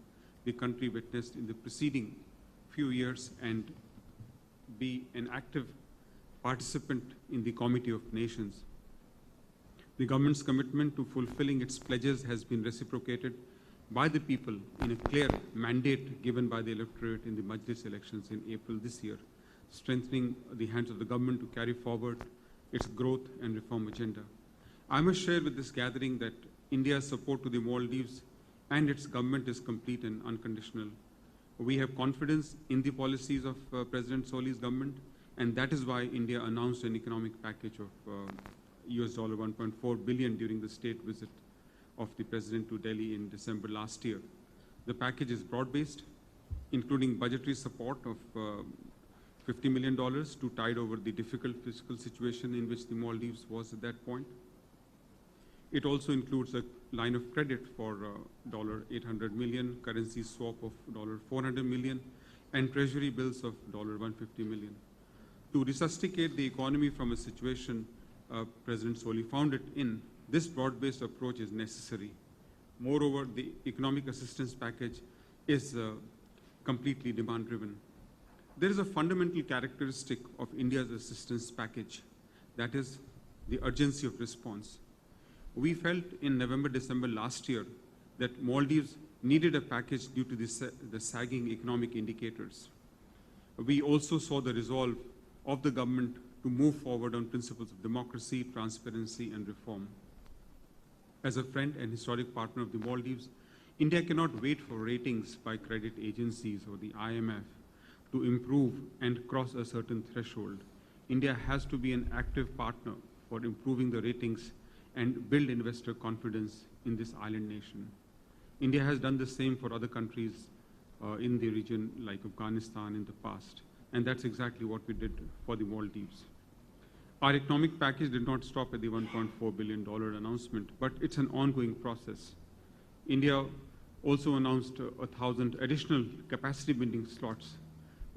the country witnessed in the preceding few years and be an active participant in the Committee of Nations. The government's commitment to fulfilling its pledges has been reciprocated by the people in a clear mandate given by the electorate in the Majlis elections in April this year, strengthening the hands of the government to carry forward its growth and reform agenda. I must share with this gathering that India's support to the Maldives and its government is complete and unconditional. We have confidence in the policies of President Soli's government, and that is why India announced an economic package of US $1.4 billion during the state visit of the President to Delhi in December last year. The package is broad-based, including budgetary support of $50 million to tide over the difficult fiscal situation in which the Maldives was at that point. It also includes a line of credit for $800 million, currency swap of $400 million, and treasury bills of $150 million. To resuscitate the economy from a situation President Soli found it in, this broad-based approach is necessary. Moreover, the economic assistance package is completely demand-driven. There is a fundamental characteristic of India's assistance package, that is the urgency of response. We felt in November, December last year that Maldives needed a package due to the sagging economic indicators. We also saw the resolve of the government to move forward on principles of democracy, transparency, and reform. As a friend and historic partner of the Maldives, India cannot wait for ratings by credit agencies or the IMF to improve and cross a certain threshold. India has to be an active partner for improving the ratings and build investor confidence in this island nation. India has done the same for other countries in the region like Afghanistan in the past, and that's exactly what we did for the Maldives. Our economic package did not stop at the $1.4 billion announcement, but it's an ongoing process. India also announced 1,000 additional capacity building slots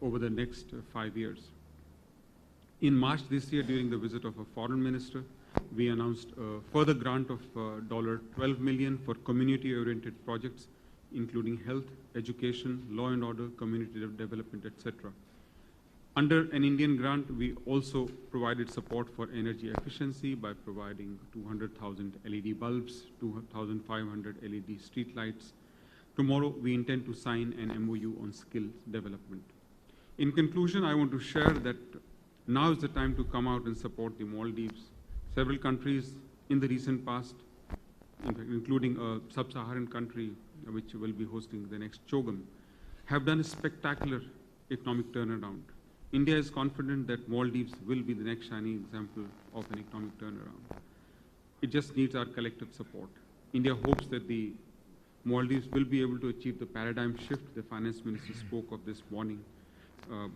over the next 5 years. In March this year, during the visit of a foreign minister, we announced a further grant of $12 million for community-oriented projects, including health, education, law and order, community development, etc. Under an Indian grant, we also provided support for energy efficiency by providing 200,000 LED bulbs, 2,500 LED street lights. Tomorrow, we intend to sign an MOU on skills development. In conclusion, I want to share that now is the time to come out and support the Maldives. Several countries in the recent past, in fact, including a sub-Saharan country which will be hosting the next CHOGM, have done a spectacular economic turnaround. India is confident that Maldives will be the next shining example of an economic turnaround. It just needs our collective support. India hopes that the Maldives will be able to achieve the paradigm shift the finance minister spoke of this morning.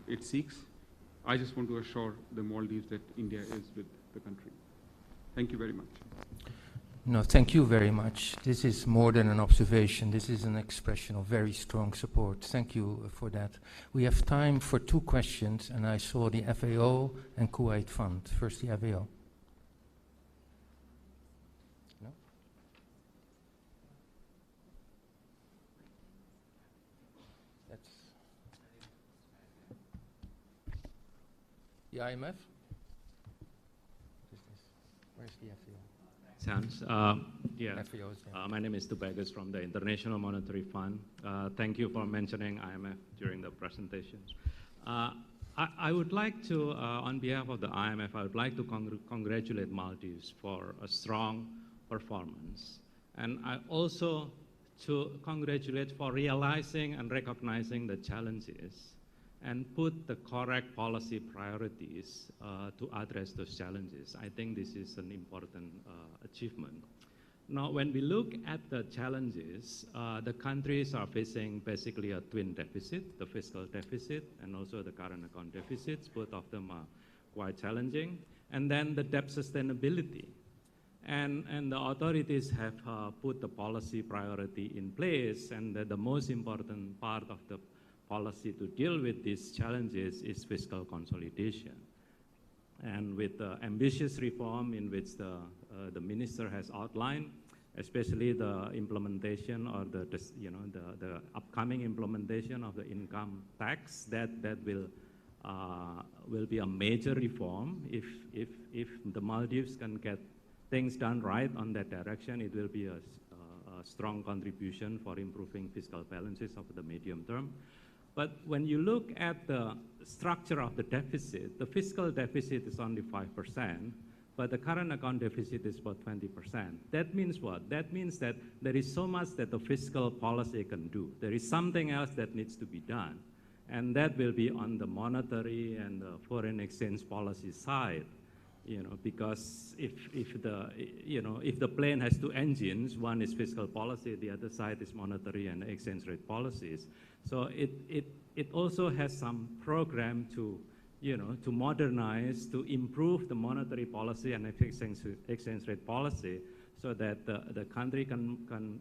It seeks. I just want to assure the Maldives that India is with the country. Thank you very much. No, thank you very much. This is more than an observation. This is an expression of very strong support. Thank you for that. We have time for 2 questions, and I saw the FAO and Kuwait Fund. First, the FAO. No? That's the IMF? Where's the FAO? Sounds. My name is Tubagus from the International Monetary Fund. Thank you for mentioning IMF during the presentation. I would like to, on behalf of the IMF, I would like to congratulate Maldives for a strong performance. And I also to congratulate for realizing and recognizing the challenges and put the correct policy priorities to address those challenges. I think this is an important achievement. Now, when we look at the challenges, the countries are facing basically a twin deficit, the fiscal deficit and also the current account deficits. Both of them are quite challenging. And then the debt sustainability. And the authorities have put the policy priority in place, and the most important part of the policy to deal with these challenges is fiscal consolidation. And with the ambitious reform in which the minister has outlined, especially the implementation or the upcoming implementation of the income tax, that will be a major reform. If the Maldives can get things done right on that direction, it will be a strong contribution for improving fiscal balances over the medium term. But when you look at the structure of the deficit, the fiscal deficit is only 5%, but the current account deficit is about 20%. That means what? That means that there is so much that the fiscal policy can do. There is something else that needs to be done, and that will be on the monetary and the foreign exchange policy side. Because if the plane has 2 engines, one is fiscal policy, the other side is monetary and exchange rate policies. So it also has some program to modernize, to improve the monetary policy and exchange rate policy, so that the country can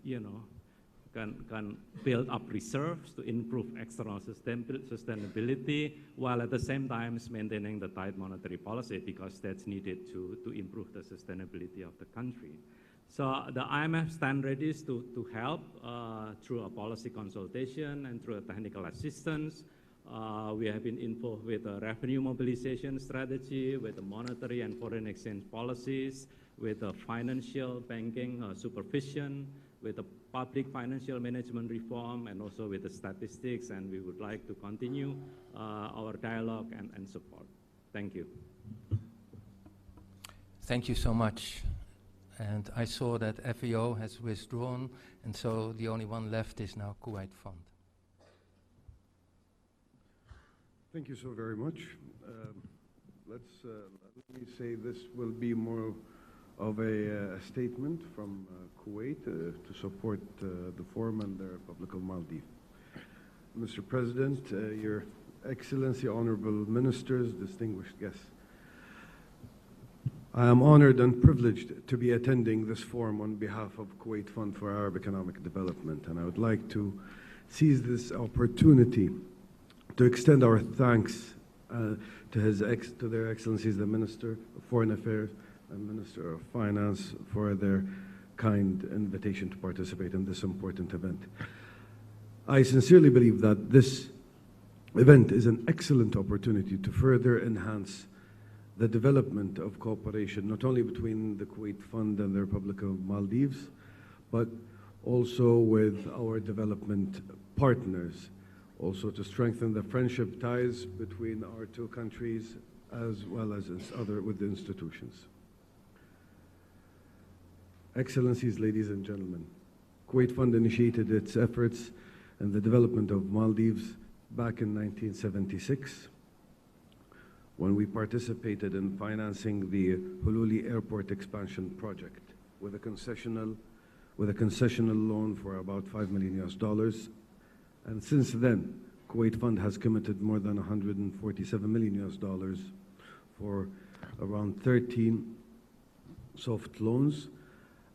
build up reserves to improve external sustainability, while at the same time maintaining the tight monetary policy, because that's needed to improve the sustainability of the country. So the IMF stand ready to help through a policy consultation and through a technical assistance. We have been involved with a revenue mobilization strategy, with the monetary and foreign exchange policies, with the financial banking supervision, with the public financial management reform, and also with the statistics, and we would like to continue our dialogue and support. Thank you. Thank you so much. And I saw that FAO has withdrawn, and so the only one left is now Kuwait Fund. Thank you so very much. Let me say this will be more of a statement from Kuwait to support the forum and the Republic of Maldives. Mr. President, Your Excellency, Honorable Ministers, distinguished guests, I am honored and privileged to be attending this forum on behalf of Kuwait Fund for Arab Economic Development, and I would like to seize this opportunity to extend our thanks to their Excellencies, the Minister of Foreign Affairs and Minister of Finance, for their kind invitation to participate in this important event. I sincerely believe that this event is an excellent opportunity to further enhance the development of cooperation, not only between the Kuwait Fund and the Republic of Maldives, but also with our development partners, also to strengthen the friendship ties between our 2 countries, as well as with the institutions. Excellencies, ladies and gentlemen, Kuwait Fund initiated its efforts in the development of Maldives back in 1976, when we participated in financing the Hululi Airport expansion project with a concessional loan for about $5 million. And since then, Kuwait Fund has committed more than $147 million for around 13 soft loans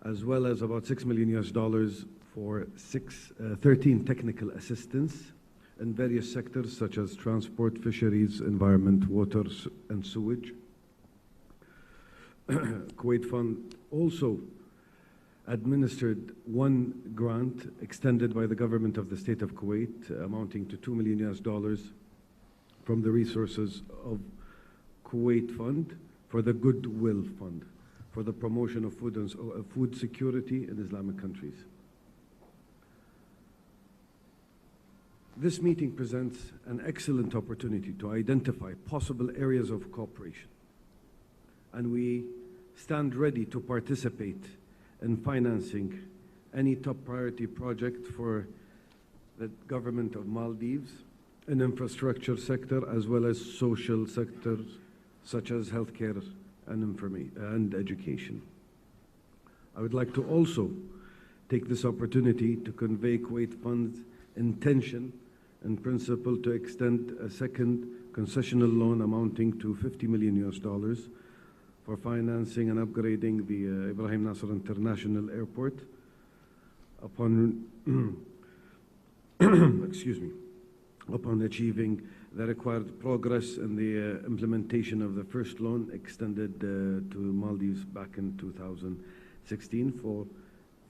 as well as about $6 million for 13 technical assistance in various sectors such as transport, fisheries, environment, water, and sewage. Kuwait Fund also administered one grant extended by the government of the state of Kuwait amounting to $2 million from the resources of Kuwait Fund for the Goodwill Fund for the promotion of food security in Islamic countries. This meeting presents an excellent opportunity to identify possible areas of cooperation, and we stand ready to participate in financing any top priority project for the government of Maldives in infrastructure sector as well as social sectors such as healthcare and education. I would like to also take this opportunity to convey Kuwait Fund's intention in principle to extend a second concessional loan amounting to $50 million for financing and upgrading the Ibrahim Nasser International Airport upon excuse me, upon achieving the required progress in the implementation of the first loan extended to Maldives back in 2016 for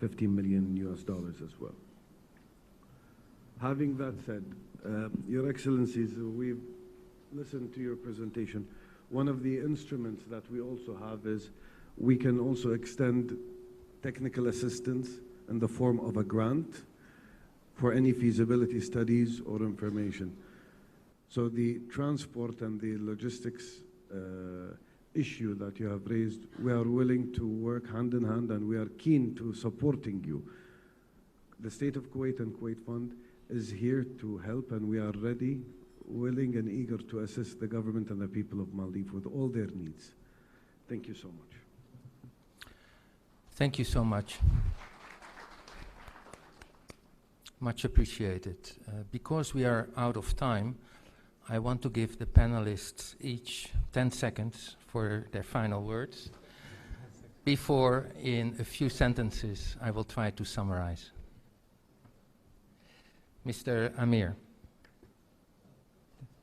$50 million as well. Having that said, Your Excellencies, we've listened to your presentation. One of the instruments that we also have is we can also extend technical assistance in the form of a grant for any feasibility studies or information. So the transport and the logistics issue that you have raised, we are willing to work hand in hand, and we are keen to supporting you. The State of Kuwait and Kuwait Fund is here to help, and we are ready, willing and eager to assist the government and the people of Maldives with all their needs. Thank you so much. Thank you so much. Much appreciated. Because we are out of time, I want to give the panelists each 10 seconds for their final words before, in a few sentences, I will try to summarize. Mr. Amir.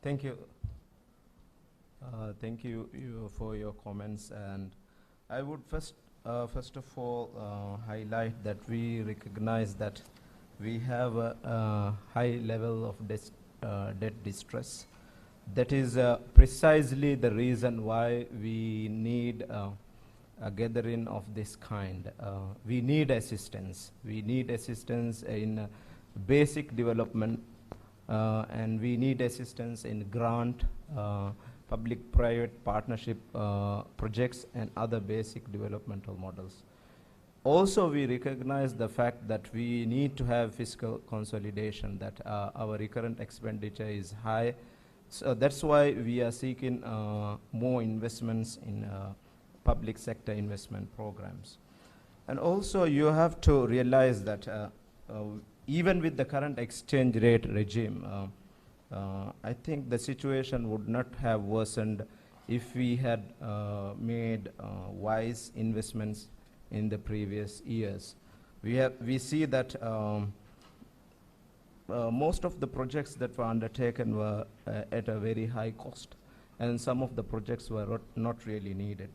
Thank you. Thank you for your comments, and I would first of all highlight that we recognize that we have a high level of debt distress. That is precisely the reason why we need a gathering of this kind. We need assistance. We need assistance in basic development, and we need assistance in grant, public-private partnership projects, and other basic developmental models. Also, we recognize the fact that we need to have fiscal consolidation, that our recurrent expenditure is high. So that's why we are seeking more investments in public sector investment programs. And also, you have to realize that even with the current exchange rate regime, I think the situation would not have worsened if we had made wise investments in the previous years. We see that most of the projects that were undertaken were at a very high cost, and some of the projects were not really needed.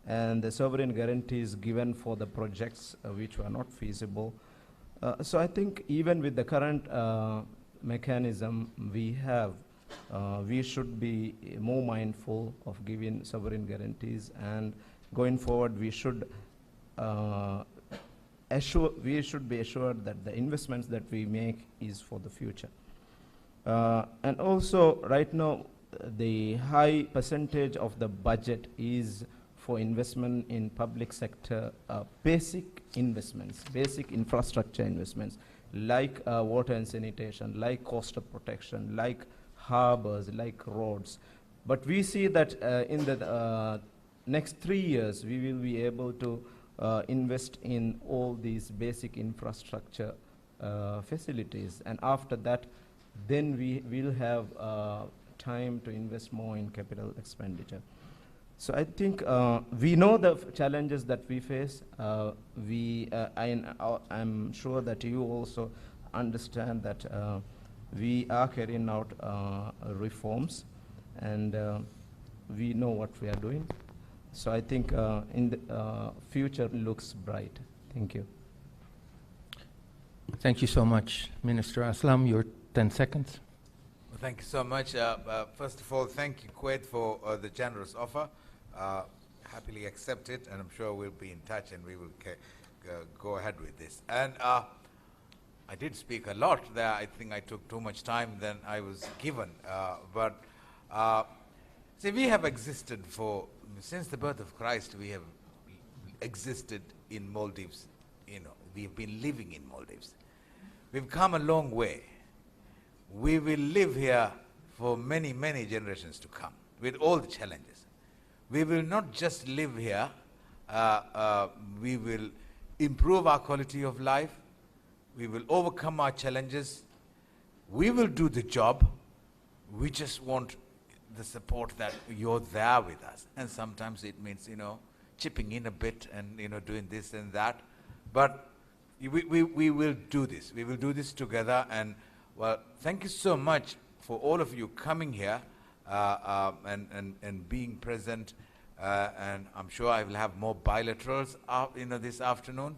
And the sovereign guarantees given for the projects which were not feasible. So I think even with the current mechanism we have, we should be more mindful of giving sovereign guarantees, and going forward we should be assured that the investments that we make is for the future. And also, right now, the high percentage of the budget is for investment in public sector, basic investments, basic infrastructure investments, like water and sanitation, like coastal protection, like harbors, like roads. But we see that in the next 3 years, we will be able to invest in all these basic infrastructure facilities, and after that, then we will have time to invest more in capital expenditure. So I think we know the challenges that we face. I'm sure that you also understand that we are carrying out reforms, and we know what we are doing. So I think in the future looks bright. Thank you. Thank you so much, Minister Aslam. Your 10 seconds. Well, thank you so much. First of all, thank you, Kuwait, for the generous offer. Happily accept it, and I'm sure we'll be in touch and we will go ahead with this. And I did speak a lot there. I think I took too much time than I was given. See, we have existed since the birth of Christ, we have existed in Maldives. You know, we've been living in Maldives. We've come a long way. We will live here for many, many generations to come with all the challenges. We will not just live here, we will improve our quality of life, we will overcome our challenges, we will do the job. We just want the support that you're there with us. And sometimes it means, you know, chipping in a bit and, you know, doing this and that. But we will do this. We will do this together. And, well, thank you so much for all of you coming here and being present. And I'm sure I will have more bilaterals, this afternoon.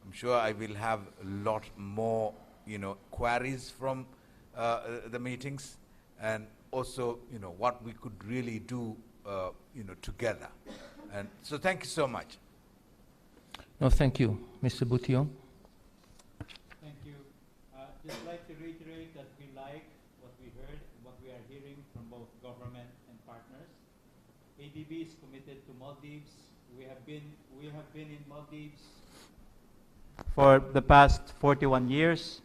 I'm sure I will have a lot more, queries from the meetings, and also, what we could really do, together. And so thank you so much. No, thank you. Mr. Boutillon. Thank you. Just like to reiterate that we like what we heard, what we are hearing from both government and partners. ADB is committed to Maldives. We have been in Maldives for the past 41 years.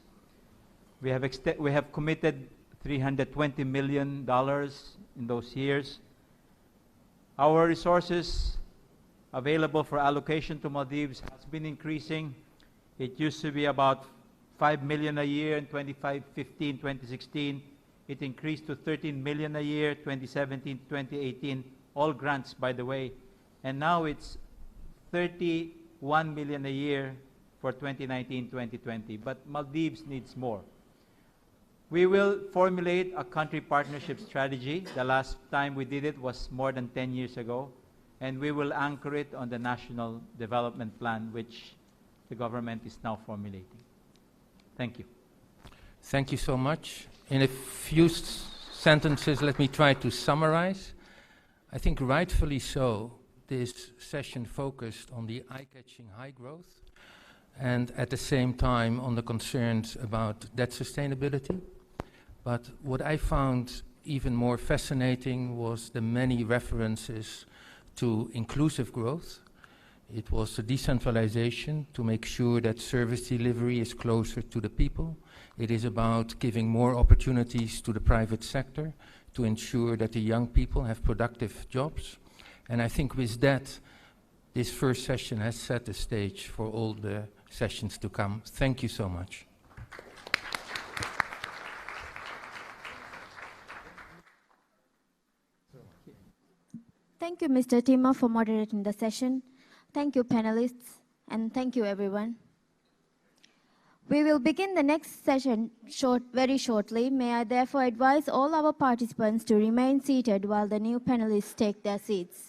We have committed $320 million in those years. Our resources available for allocation to Maldives has been increasing. It used to be about $5 million a year in 2015, 2016. It increased to $13 million a year, 2017, 2018. All grants, by the way. And now it's $31 million a year for 2019, 2020. But Maldives needs more. We will formulate a country partnership strategy. The last time we did it was more than 10 years ago. And we will anchor it on the National Development Plan, which the government is now formulating. Thank you. Thank you so much. In a few sentences, let me try to summarize. I think rightfully so, this session focused on the eye-catching high growth and at the same time on the concerns about debt sustainability. But what I found even more fascinating was the many references to inclusive growth. It was the decentralization to make sure that service delivery is closer to the people. It is about giving more opportunities to the private sector to ensure that the young people have productive jobs. And I think with that, this first session has set the stage for all the sessions to come. Thank you so much. Thank you, Mr. Tima, for moderating the session. Thank you, panelists, and thank you, everyone. We will begin the next session very shortly. May I therefore advise all our participants to remain seated while the new panelists take their seats.